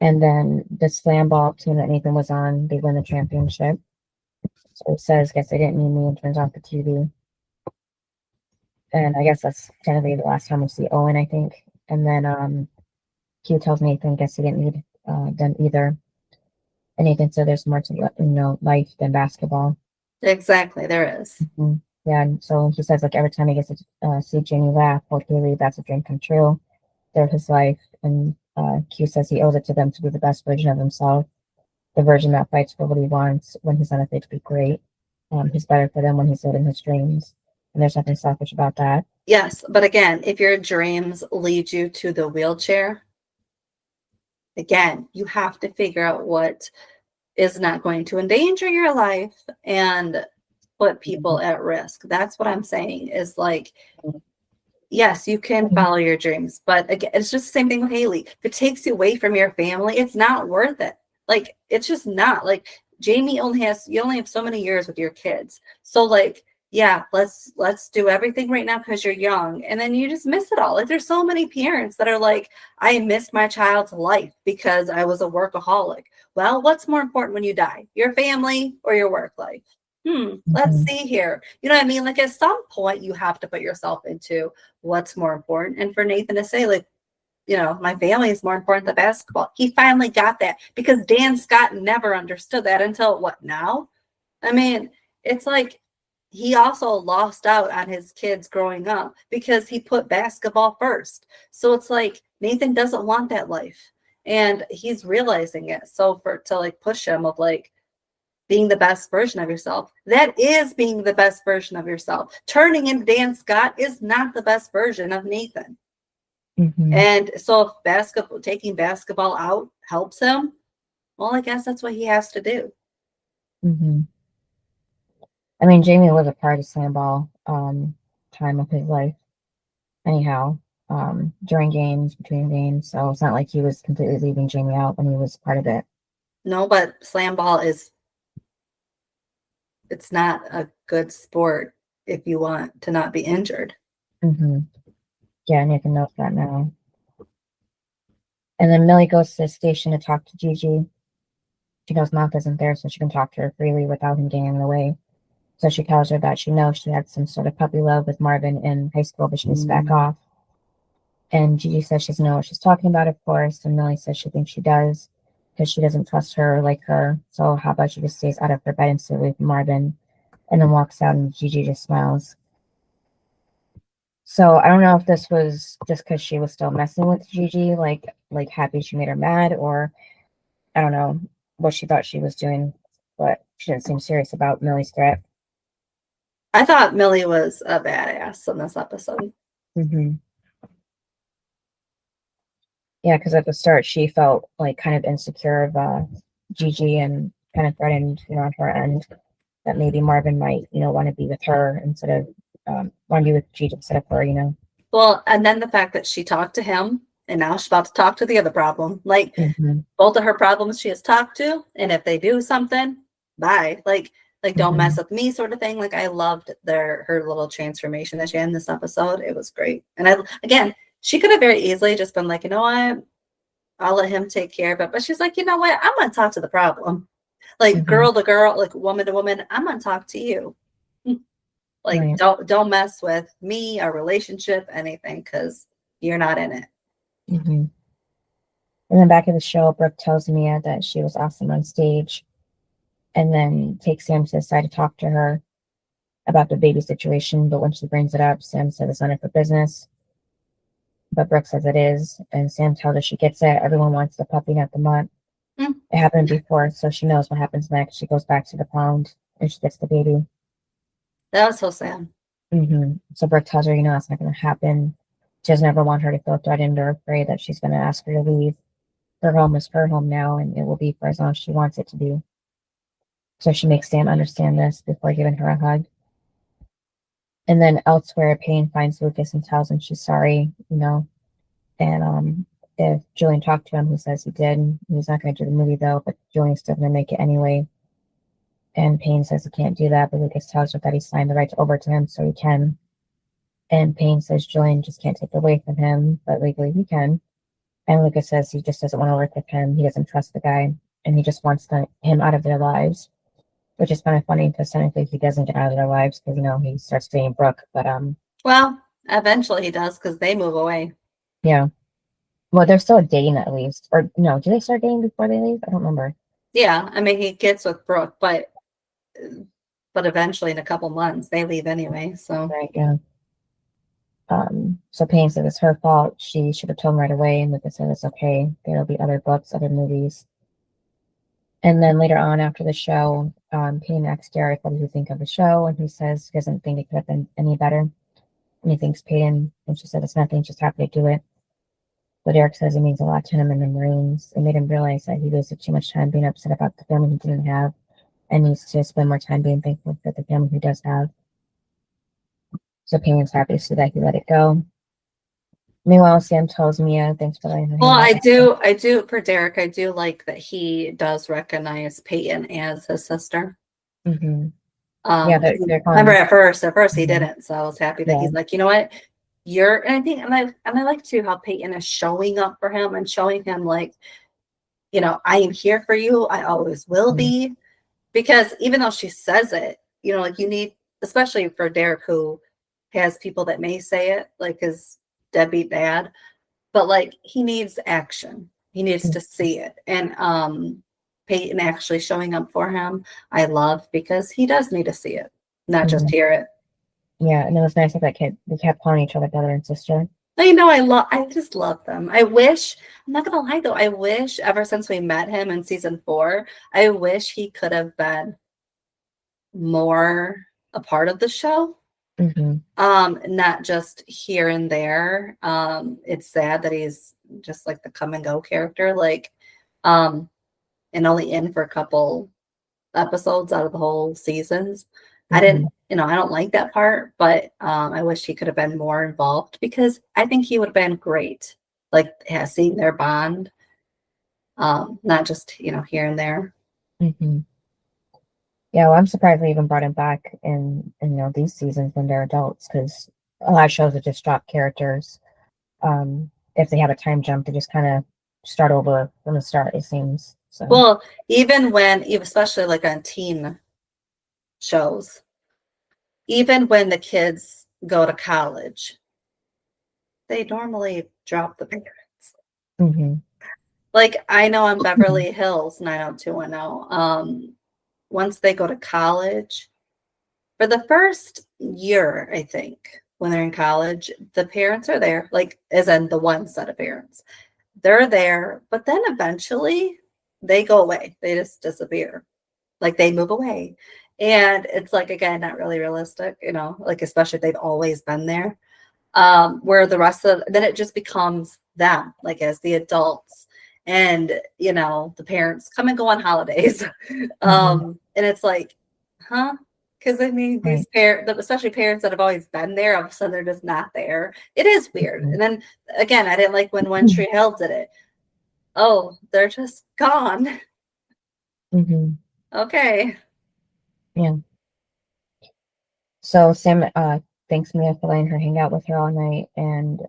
And then the slam ball team that Nathan was on, they win the championship. So it says, guess they didn't need me, and turns off the TV. And I guess that's technically the last time we see Owen, I think. And then Q tells Nathan, guess he didn't need them either. And Nathan said there's more to life than basketball. Exactly, there is. Mm-hmm. Yeah, and so he says, like, every time he gets to see Jamie laugh or Haley, that's a dream come true. They're his life. And Q says he owes it to them to be the best version of himself, the version that fights for what he wants when he's not afraid to be great. He's better for them when he's living his dreams. And there's nothing selfish about that. Yes, but again, if your dreams lead you to the wheelchair, again, you have to figure out what is not going to endanger your life and put people at risk. That's what I'm saying is like, yes, you can follow your dreams, but again, it's just the same thing with Haley. If it takes you away from your family, it's not worth it. Like, it's just not. Like, Jamie you only have so many years with your kids. So like, yeah, let's do everything right now because you're young, and then you just miss it all. Like, there's so many parents that are like, I missed my child's life because I was a workaholic. Well, what's more important when you die, your family or your work life? Let's see here. You know what I mean? Like, at some point you have to put yourself into what's more important. And for Nathan to say, like, my family is more important than basketball, he finally got that, because Dan Scott never understood that until what now? I mean, it's like he also lost out on his kids growing up because he put basketball first. So it's like Nathan doesn't want that life, and he's realizing it. So to like push him of like being the best version of yourself, that is being the best version of yourself. Turning into Dan Scott is not the best version of Nathan. Mm-hmm. And so if taking basketball out helps him, well, I guess that's what he has to do. Mm-hmm. I mean, Jamie was a part of slam ball time of his life, anyhow, during games, between games. So it's not like he was completely leaving Jamie out when he was part of it. No, but slam ball it's not a good sport if you want to not be injured. Mm-hmm. Yeah, and you can note that now. And then Millie goes to the station to talk to Gigi. She knows Mouth isn't there, so she can talk to her freely without him getting in the way. So she tells her that she knows she had some sort of puppy love with Marvin in high school, but she needs to back off. And Gigi says she doesn't know what she's talking about, of course. And Millie says she thinks she does because she doesn't trust her or like her. So how about she just stays out of her bed and stay away from Marvin? And then walks out, and Gigi just smiles. So I don't know if this was just because she was still messing with Gigi, like happy she made her mad, or I don't know what she thought she was doing, but she didn't seem serious about Millie's threat. I thought Millie was a badass in this episode. Mm-hmm. Yeah, because at the start she felt like kind of insecure of Gigi and kind of threatened, on her end that maybe Marvin might, want to be with her instead of want to be with Gigi instead of her. Well, and then the fact that she talked to him and now she's about to talk to the other problem. Like both of her problems she has talked to, and if they do something, bye. Like don't mess with me sort of thing. Like I loved her little transformation that she had in this episode. It was great. And again, she could have very easily just been like, you know what? I'll let him take care of it. But she's like, you know what? I'm going to talk to the problem. Like girl to girl, like woman to woman, I'm going to talk to you. Like right. don't mess with me, our relationship, anything, because you're not in it. And then back at the show, Brooke tells Mia that she was awesome on stage, and then takes Sam to the side to talk to her about the baby situation. But when she brings it up, Sam says it's none of her business. But Brooke says it is, and Sam tells her she gets it. Everyone wants the puppy, not the mutt. It happened before, so she knows what happens next. She goes back to the pound, and she gets the baby. That was so sad. So Brooke tells her, it's not going to happen. She doesn't ever want her to feel threatened or afraid that she's going to ask her to leave. Her home is her home now, and it will be for as long as she wants it to be. So she makes Sam understand this before giving her a hug. And then elsewhere, Peyton finds Lucas and tells him she's sorry, And if Julian talked to him, he says he did. He's not going to do the movie, though, but Julian's still going to make it anyway. And Payne says he can't do that, but Lucas tells her that he signed the rights over to him, so he can. And Payne says Julian just can't take it away from him, but legally he can. And Lucas says he just doesn't want to work with him. He doesn't trust the guy, and he just wants him out of their lives, which is kind of funny because technically he doesn't get out of their lives because, he starts dating Brooke. But well, eventually he does because they move away. Yeah. Well, they're still dating at least. Or no, do they start dating before they leave? I don't remember. Yeah, I mean, he gets with Brooke, but eventually in a couple months they leave anyway. So right, yeah. So Payne said it's her fault. She should have told him right away, and Lucas said it's okay. There'll be other books, other movies. And then later on after the show, Payne asks Derek what do you think of the show, and he says he doesn't think it could have been any better. And he thinks Payton, and she said it's nothing, just happy to do it. But Derek says it means a lot to him in the Marines. It made him realize that he wasted too much time being upset about the family he didn't have, and needs to spend more time being thankful for the family he does have. So Payne's happy to see that he let it go. Meanwhile, Sam tells Mia, thanks for letting her. Well, I do for Derek, I do like that he does recognize Peyton as his sister. Yeah, remember at first he didn't, so I was happy that he's like, you know what, and I think, and I like too how Peyton is showing up for him and showing him like, I am here for you, I always will be, because even though she says it, like you need, especially for Derek who has people that may say it, like his deadbeat dad, but like he needs action, he needs to see it, and Peyton actually showing up for him, I love, because he does need to see it, not just hear it. Yeah, and it was nice that they kept calling each other brother and sister. I just love them. I wish, I'm not gonna lie though, I wish ever since we met him in season 4, I wish he could have been more a part of the show. Not just here and there. It's sad that he's just like the come and go character, like and only in for a couple episodes out of the whole seasons, I didn't, I don't like that part, but I wish he could have been more involved because I think he would have been great. Like seeing their bond, not just, here and there. Yeah, well, I'm surprised they even brought him back in these seasons when they're adults, because a lot of shows that just drop characters. If they have a time jump, they just kind of start over from the start, it seems. So. Well, even especially like on teen shows, even when the kids go to college, they normally drop the parents. Like I know on Beverly Hills 90210, once they go to college, for the first year, I think, when they're in college, the parents are there, like as in the one set of parents. They're there, but then eventually they go away. They just disappear. Like they move away. And it's like, again, not really realistic, like especially if they've always been there. Where the rest of then it just becomes them, like as the adults. And the parents come and go on holidays. And it's like, huh? Because I mean, these parents, especially parents that have always been there, all of a sudden they're just not there. It is weird. And then again, I didn't like when One Tree Hill did it. Oh, they're just gone. Okay. Yeah. So Sam thanks Mia for letting her hang out with her all night, and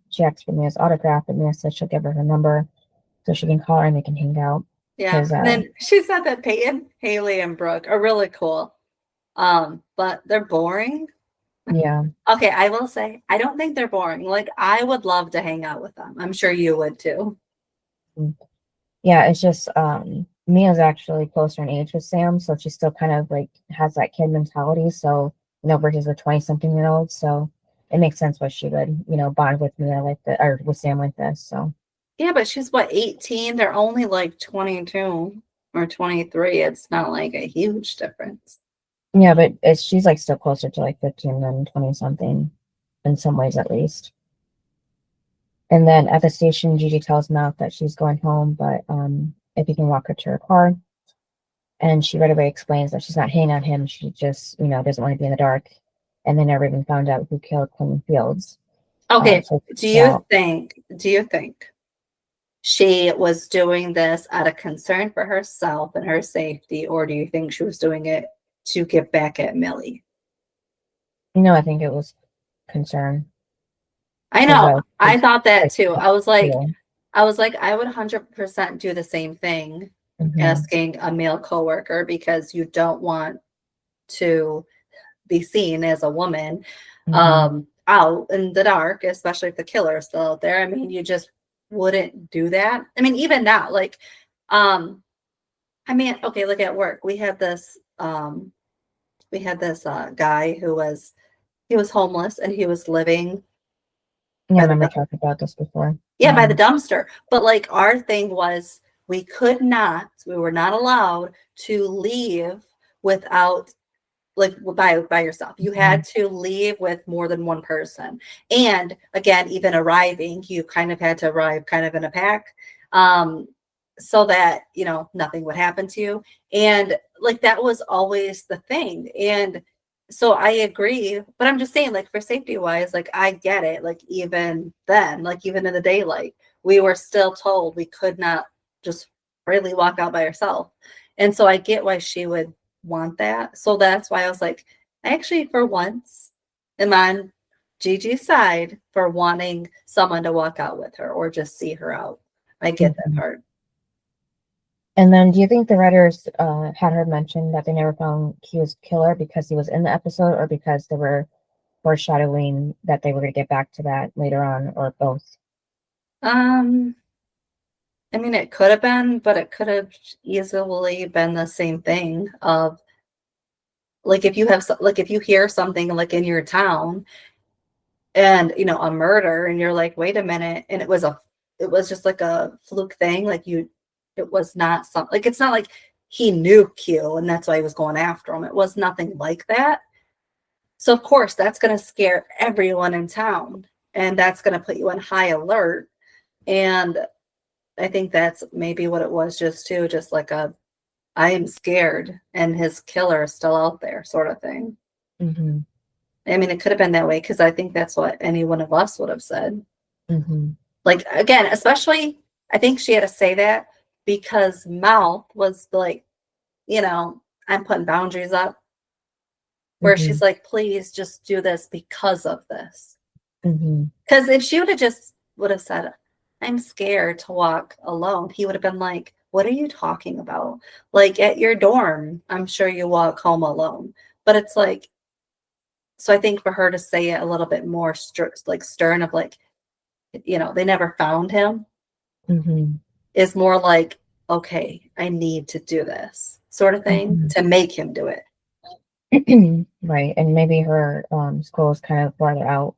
she asked for Mia's autograph, and Mia said she'll give her number so she can call her and they can hang out. Yeah. And then she said that Peyton, Haley, and Brooke are really cool. But they're boring. Yeah. Okay, I will say I don't think they're boring. Like I would love to hang out with them. I'm sure you would too. Yeah, it's just Mia's actually closer in age with Sam, so she still kind of like has that kid mentality. So versus a 20-something-year-old. So it makes sense why she would bond with Mia or with Sam like this. So. Yeah, but she's 18? They're only like 22 or 23. It's not like a huge difference. Yeah, but she's like still closer to like 15 than 20-something in some ways at least. And then at the station, Gigi tells Mouth that she's going home, but if he can walk her to her car. And she right away explains that she's not hitting on him. She just, doesn't want to be in the dark. And they never even found out who killed Clinton Fields. Okay. Do you think she was doing this out of concern for herself and her safety, or do you think she was doing it to get back at Millie? I think it was concern. I know. I thought that too. I was like, I would 100% do the same thing, asking a male coworker, because you don't want to be seen as a woman out in the dark, especially if the killer is still out there. I mean, you just wouldn't do that. I mean, even now, like, okay, look at work. We had this guy who was homeless, and he was living. Yeah, I remember talking about this before. Yeah, by the dumpster. But like our thing was we were not allowed to leave without by yourself. You had to leave with more than one person. And again, even arriving, you kind of had to arrive kind of in a pack, so that, nothing would happen to you. And like, that was always the thing. And so I agree, but I'm just saying, like, for safety wise, like, I get it. Like, even then, like, even in the daylight, we were still told we could not just really walk out by herself. And so I get why she would want that. So that's why I was like, actually, for once, am on Gigi's side for wanting someone to walk out with her or just see her out. I get that part. And then, do you think the writers had her mention that they never found Q's killer because he was in the episode, or because they were foreshadowing that they were going to get back to that later on, or both? I mean, it could have been, but it could have easily been the same thing of, like, if you hear something like in your town and, a murder, and you're like, wait a minute. And it was just like a fluke thing. Like it was not something, like, it's not like he knew Q and that's why he was going after him. It was nothing like that. So of course that's going to scare everyone in town, and that's going to put you on high alert. And I think that's maybe what it was, just like a I am scared and his killer is still out there, sort of thing. Mm-hmm. I mean, it could have been that way because I think that's what any one of us would have said. Mm-hmm. Like, again, especially, I think she had to say that because Mouth was like, you know, I'm putting boundaries up. Where she's like, please just do this because of this. Because if she would have said, I'm scared to walk alone, he would have been like, what are you talking about? Like at your dorm, I'm sure you walk home alone. But it's like, so I think for her to say it a little bit more stern of like, you know, they never found him is more like, okay, I need to do this sort of thing to make him do it. Right. And maybe her school is kind of farther out.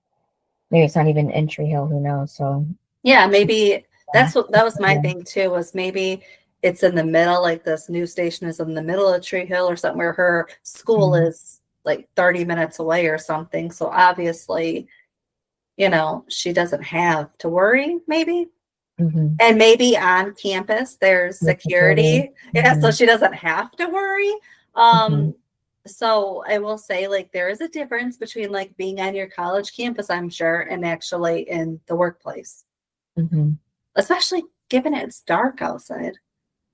Maybe it's not even in Tree Hill, who knows? So yeah, maybe that was my thing too, was maybe it's in the middle, like this news station is in the middle of Tree Hill or something where her school is like 30 minutes away or something. So obviously, you know, she doesn't have to worry, maybe. And maybe on campus there's security. Yeah, so she doesn't have to worry. So I will say, like, there is a difference between like being on your college campus, I'm sure, and actually in the workplace. Especially given it's dark outside.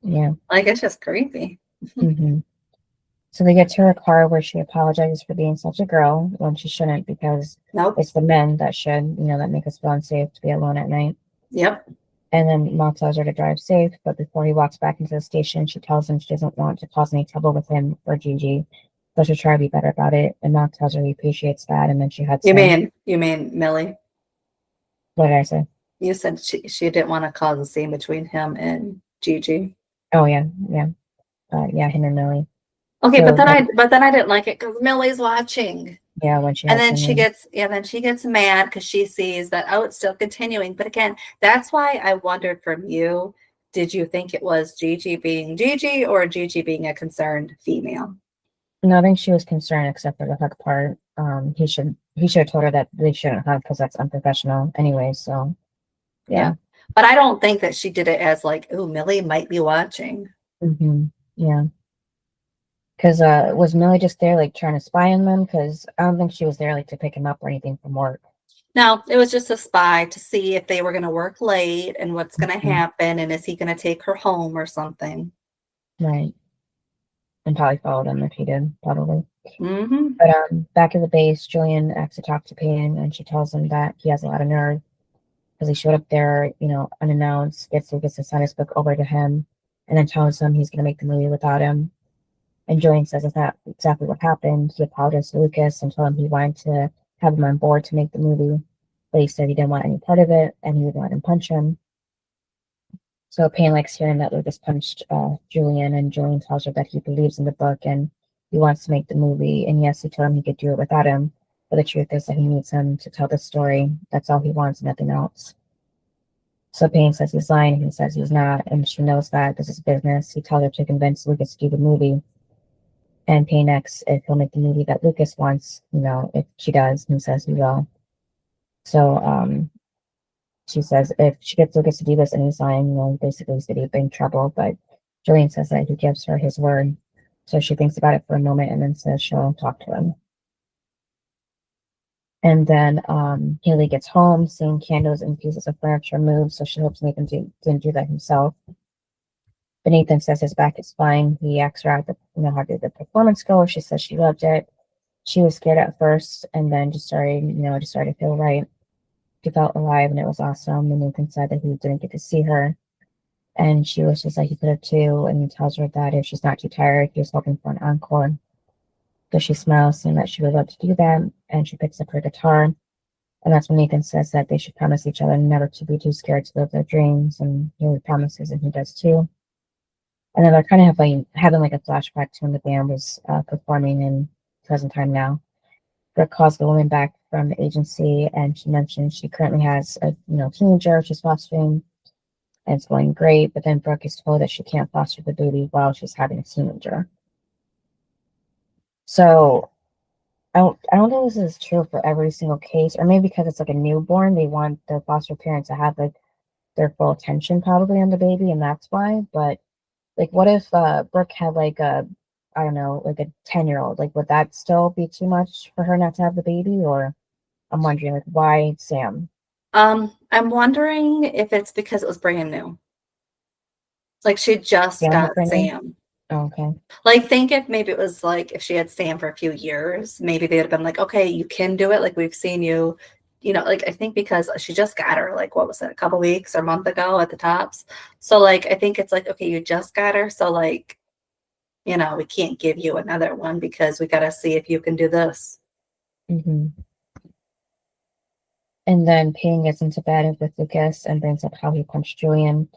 Yeah. Like, it's just creepy. So they get to her car where she apologizes for being such a girl when she shouldn't, because it's the men that should, you know, that make us feel unsafe to be alone at night. Yep. And then Mom tells her to drive safe, but before he walks back into the station, she tells him she doesn't want to cause any trouble with him or Gigi, so she'll try to be better about it. And Mom tells her he appreciates that, and then she heads home. You mean Millie? What did I say? You said she didn't want to cause a scene between him and Gigi. Oh yeah, yeah, him and Millie. Okay, so, but then I didn't like it because Millie's watching. Yeah, when she and then she gets mad because she sees that, oh, it's still continuing. But again, that's why I wondered from you, did you think it was Gigi being Gigi or Gigi being a concerned female? No, I think she was concerned, except for the hug part. He should have told her that they shouldn't hug because that's unprofessional anyway. So yeah. But I don't think that she did it as like, oh, Millie might be watching. Yeah. Because was Millie just there like trying to spy on them? Because I don't think she was there like to pick him up or anything from work. No, it was just a spy to see if they were going to work late and what's going to happen, and is he going to take her home or something. Right. And probably follow them if he did, probably. But back at the base, Julian asks to talk to Peyton, and she tells him that he has a lot of nerve because he showed up there, you know, unannounced, gets to sign his book over to him, and then tells him he's going to make the movie without him. And Julian says it's not exactly what happened. He apologized to Lucas and told him he wanted to have him on board to make the movie, but he said he didn't want any part of it, and he would let him punch him. So Payne likes hearing that Lucas punched Julian, and Julian tells her that he believes in the book and he wants to make the movie. And yes, he told him he could do it without him, but the truth is that he needs him to tell the story. That's all he wants, nothing else. So Payne says he's lying, he says he's not, and she knows that this is business. He tells her to convince Lucas to do the movie. And Payne asks if he'll make the movie that Lucas wants, you know, if she does, and he says he will. So she says if she gets Lucas to do this and he's lying, you know, basically he's going to be in trouble. But Julian says that he gives her his word. So she thinks about it for a moment and then says she'll talk to him. And then Haley gets home, seeing candles and pieces of furniture move, so she hopes Nathan didn't do that himself. But Nathan says his back is fine. He asks her out, how did the performance go? She says she loved it. She was scared at first, and then just started to feel right. She felt alive, and it was awesome. And Nathan said that he didn't get to see her, and she was just like he could have too. And he tells her that if she's not too tired, he was hoping for an encore. So she smiles, saying that she would love to do that, and she picks up her guitar. And that's when Nathan says that they should promise each other never to be too scared to live their dreams, and he promises, and he does too. And then they're kind of having like a flashback to when the band was performing in present time now. Brooke calls the woman back from the agency, and she mentions she currently has a teenager she's fostering, and it's going great. But then Brooke is told that she can't foster the baby while she's having a teenager. So I don't think this is true for every single case, or maybe because it's like a newborn, they want the foster parent to have like their full attention probably on the baby, and that's why. But Like, what if Brooke had like a, I don't know, like a 10-year-old? Like, would that still be too much for her not to have the baby? Or I'm wondering, like, why Sam? I'm wondering if it's because it was brand new. Like she just Sam got was pregnant? Sam. Oh, okay. Like think if maybe it was like if she had Sam for a few years, maybe they'd have been like, okay, you can do it. Like we've seen you, like I think because she just got her, like what was it, a couple weeks or a month ago at the tops. So like I think it's like, okay, you just got her. So like, we can't give you another one because we gotta see if you can do this. Mm-hmm. And then Peyton gets into bed with Lucas and brings up how he punched Julian.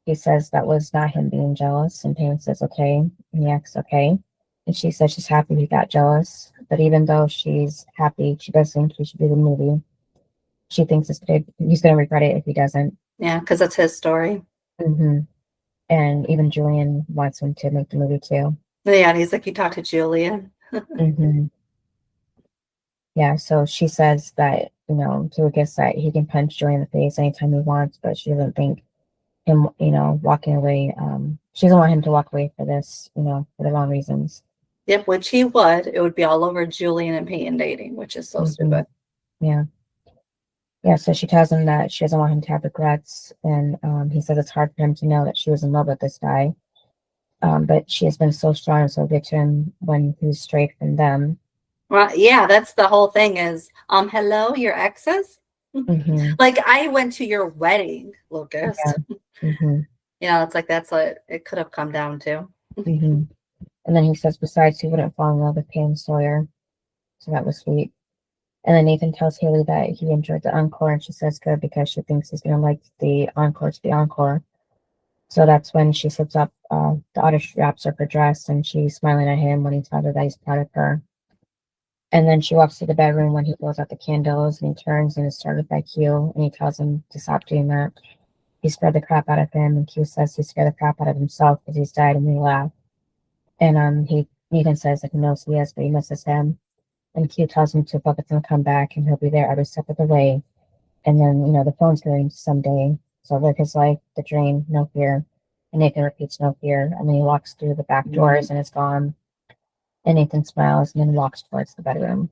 He says that was not him being jealous, and Peyton says okay, and he acts okay. And she says she's happy he got jealous, but even though she's happy, she does think he should do the movie. She thinks he's gonna regret it if he doesn't. Yeah, because it's his story. Mm-hmm. And even Julian wants him to make the movie too. Yeah, and he's like, you talked to Julian. Mm-hmm. Yeah, so she says that, to Lucas that he can punch Julian in the face anytime he wants, but she doesn't think him, walking away. She doesn't want him to walk away for this, for the wrong reasons. Yep, which he would. It would be all over Julian and Peyton dating, which is so stupid. Yeah. Yeah, so she tells him that she doesn't want him to have regrets, and he says it's hard for him to know that she was in love with this guy. But she has been so strong and so good to him when he's straight from them. Well, yeah, that's the whole thing is, hello, your exes? Mm-hmm. Like, I went to your wedding, Lucas. Yeah. Mm-hmm. It's like that's what it could have come down to. Mm-hmm. And then he says, besides, he wouldn't fall in love with Pam Sawyer. So that was sweet. And then Nathan tells Haley that he enjoyed the encore, and she says good because she thinks he's going to like the encore to the encore. So that's when she slips up the auto straps of her dress, and she's smiling at him when he tells her that he's proud of her. And then she walks to the bedroom when he blows out the candles, and he turns and is started by Q, and he tells him to stop doing that. He scared the crap out of him, and Q says he scared the crap out of himself because he's dead, and they laugh. And Nathan says that he knows he is, but he misses him. And Q tells him to focus on come back, and he'll be there every step of the way. And then, the phone's going someday. So live his life, the dream, no fear. And Nathan repeats no fear. And then he walks through the back doors and it's gone. And Nathan smiles and then walks towards the bedroom.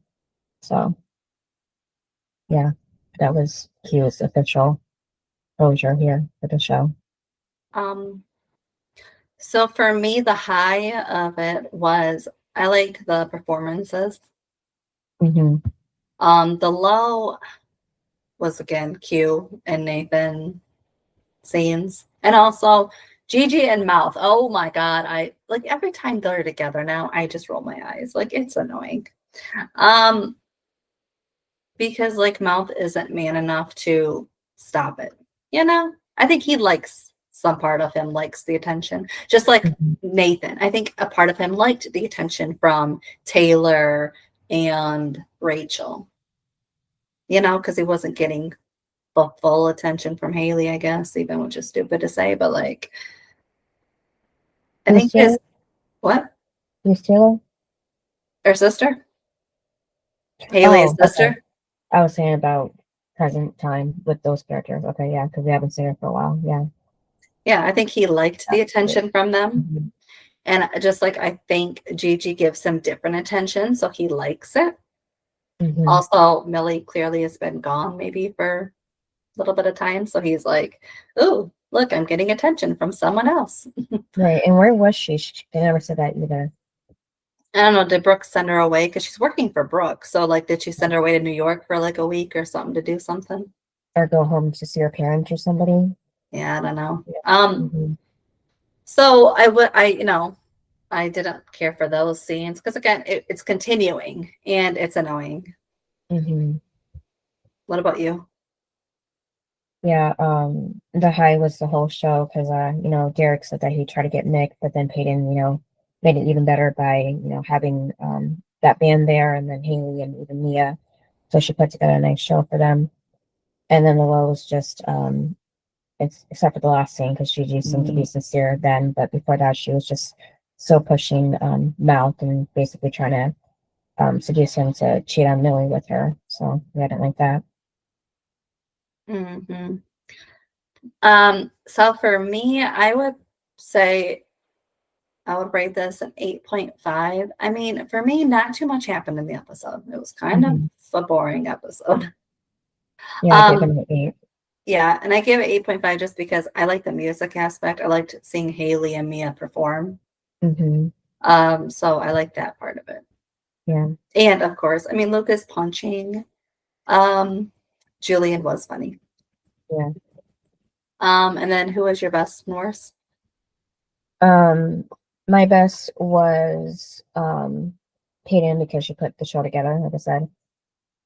So, yeah, that was Q's official closure here for the show. So for me, the high of it was I liked the performances. Mm-hmm. The low was again Q and Nathan scenes, and also Gigi and Mouth. Oh my god, I like every time they're together now, I just roll my eyes. Like it's annoying. Because like Mouth isn't man enough to stop it. I think he likes some part of him likes the attention, just like Nathan. I think a part of him liked the attention from Taylor and Rachel. Because he wasn't getting the full attention from Haley, I guess, even which is stupid to say, but like, I think his what? Who's Taylor? Her sister, Haley's sister. Okay. I was saying about present time with those characters. Okay, yeah, because we haven't seen her for a while. Yeah. Yeah, I think he liked the attention from them. Mm-hmm. And just like I think Gigi gives him different attention, so he likes it. Mm-hmm. Also, Millie clearly has been gone maybe for a little bit of time. So he's like, oh, look, I'm getting attention from someone else. Right. And where was she? They never said that either. I don't know. Did Brooke send her away? Because she's working for Brooke. So, like, did she send her away to New York for like a week or something to do something? Or go home to see her parents or somebody? Yeah, I don't know. Yeah. So I didn't care for those scenes because again, it's continuing and it's annoying. Mm-hmm. What about you? Yeah, the high was the whole show because Derek said that he tried to get Mick, but then Peyton, made it even better by, having that band there and then Haley and even Mia. So she put together a nice show for them. And then the low was just except for the last scene because Gigi seemed to be sincere then, but before that she was just so pushing Mouth and basically trying to seduce him to cheat on Millie with her. So I didn't like that. Mm-hmm. So for me, I would say I would rate this an 8.5. I mean, for me, not too much happened in the episode. It was kind of a boring episode. Yeah, I gave it an 8. Yeah, and I gave it 8.5 just because I like the music aspect. I liked seeing Haley and Mia perform. So I like that part of it. Yeah. And of course, I mean, Lucas punching Julian was funny. Yeah. And then who was your best and worst? My best was Peyton, because she put the show together, like I said.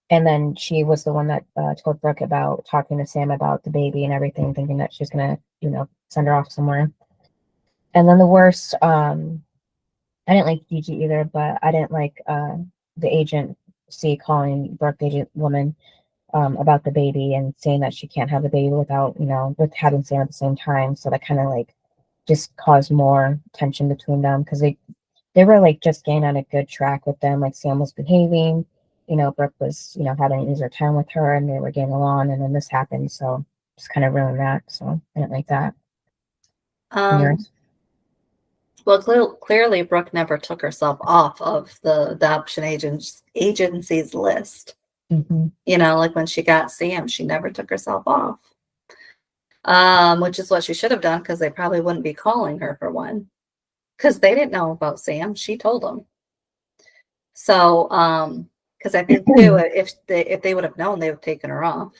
And then she was the one that told Brooke about talking to Sam about the baby and everything, thinking that she's gonna, send her off somewhere. And then the worst, I didn't like Gigi either, but I didn't like the agency calling Brooke, the agent woman, about the baby and saying that she can't have the baby without, with having Sam at the same time. So that kind of like just caused more tension between them, because they were like just getting on a good track with them. Like Sam was behaving, Brooke was, having an easier time with her, and they were getting along, and then this happened. So just kind of ruined that. So I didn't like that. Well, clearly Brooke never took herself off of the adoption agency's list. Like when she got Sam, she never took herself off. Which is what she should have done, because they probably wouldn't be calling her for one. Because they didn't know about Sam. She told them. So, because I think too, if they would have known, they would have taken her off.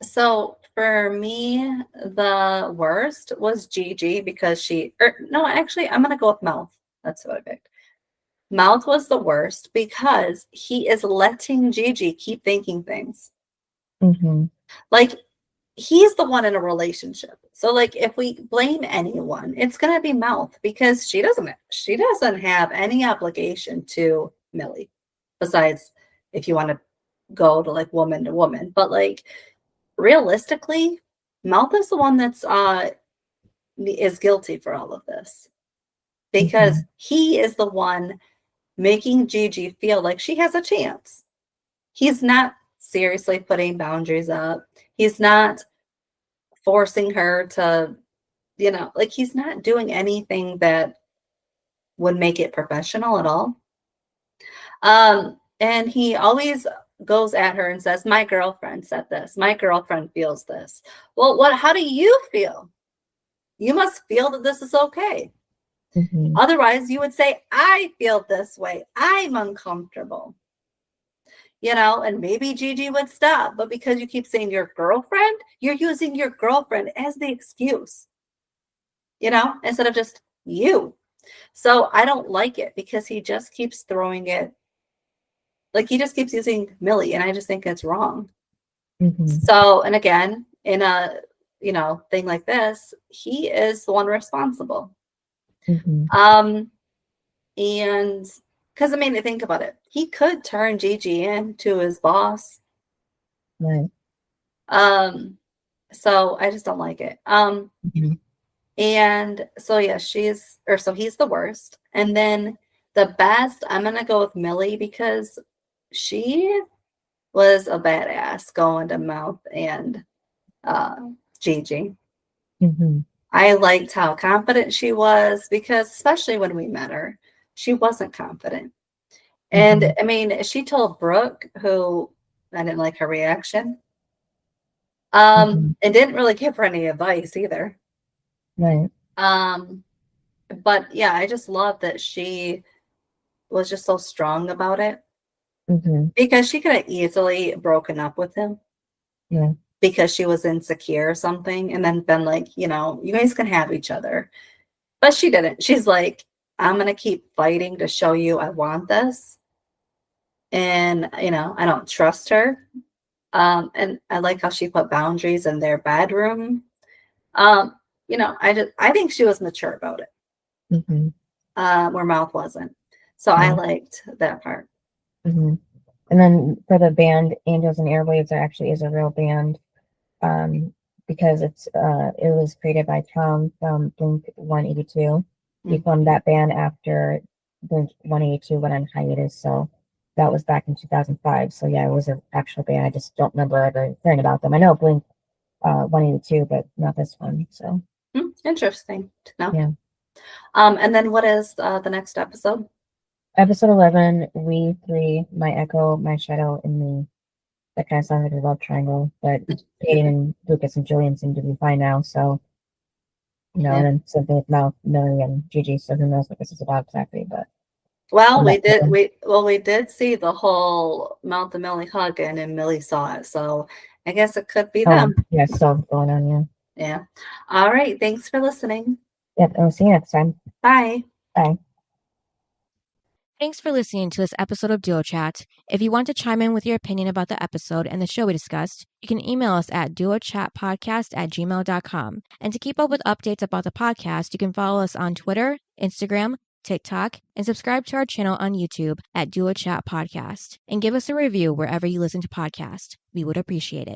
So for me, the worst was Gigi, because actually, I'm gonna go with Mouth. That's what I picked. Mouth was the worst because he is letting Gigi keep thinking things. Like, he's the one in a relationship. So like, if we blame anyone, it's gonna be Mouth, because she doesn't have any obligation to Millie, besides if you want to go to like woman to woman. But like, realistically, Mouth is the one that's is guilty for all of this, because he is the one making Gigi feel like she has a chance. He's not seriously putting boundaries up. He's not forcing her to, like, he's not doing anything that would make it professional at all. And he always goes at her and says, my girlfriend said this. My girlfriend feels this. Well, how do you feel? You must feel that this is okay. Otherwise, you would say, I feel this way. I'm uncomfortable. And maybe Gigi would stop. But because you keep saying your girlfriend, you're using your girlfriend as the excuse, instead of just you. So I don't like it, because he just keeps throwing it. Like, he just keeps using Millie, and I just think it's wrong. So, and again, in a, thing like this, he is the one responsible. And because, I mean, think about it. He could turn Gigi into his boss. Right. So I just don't like it. And so, yeah, he's the worst. And then the best, I'm going to go with Millie, because she was a badass going to Mouth and Gigi. I liked how confident she was, because especially when we met her, she wasn't confident. And I mean, she told Brooke, who I didn't like her reaction, and didn't really give her any advice either. Right. But yeah, I just love that she was just so strong about it, because she could have easily broken up with him. Yeah. Because she was insecure or something, and then been like, you guys can have each other. But she didn't. She's like, I'm going to keep fighting to show you I want this. And, I don't trust her. And I like how she put boundaries in their bedroom. I think she was mature about it. Where Mouth wasn't. So I liked that part. And then for the band Angels and Airwaves, there actually is a real band, because it was created by Tom from Blink 182. He formed that band after Blink 182 went on hiatus, so that was back in 2005. So yeah, it was an actual band. I just don't remember ever hearing about them. I know Blink 182, but not this one. So Interesting to know. Yeah. And then what is the next episode? Episode 11, we three, my echo, my shadow, and me. That kind of sounds like a love triangle, but Peyton, Lucas, and Julian seem to be fine now, so, you know, and then something with Mouth, Millie, and Gigi, so who knows what this is about exactly, but. Well, we did see the whole Mouth and Millie hugging, and Millie saw it, so I guess it could be them. Yeah, still going on, yeah. Yeah. All right. Thanks for listening. Yep, and we'll see you next time. Bye. Bye. Thanks for listening to this episode of Duo Chat. If you want to chime in with your opinion about the episode and the show we discussed, you can email us at duochatpodcast@gmail.com. And to keep up with updates about the podcast, you can follow us on Twitter, Instagram, TikTok, and subscribe to our channel on YouTube at Duo Chat Podcast. And give us a review wherever you listen to podcasts. We would appreciate it.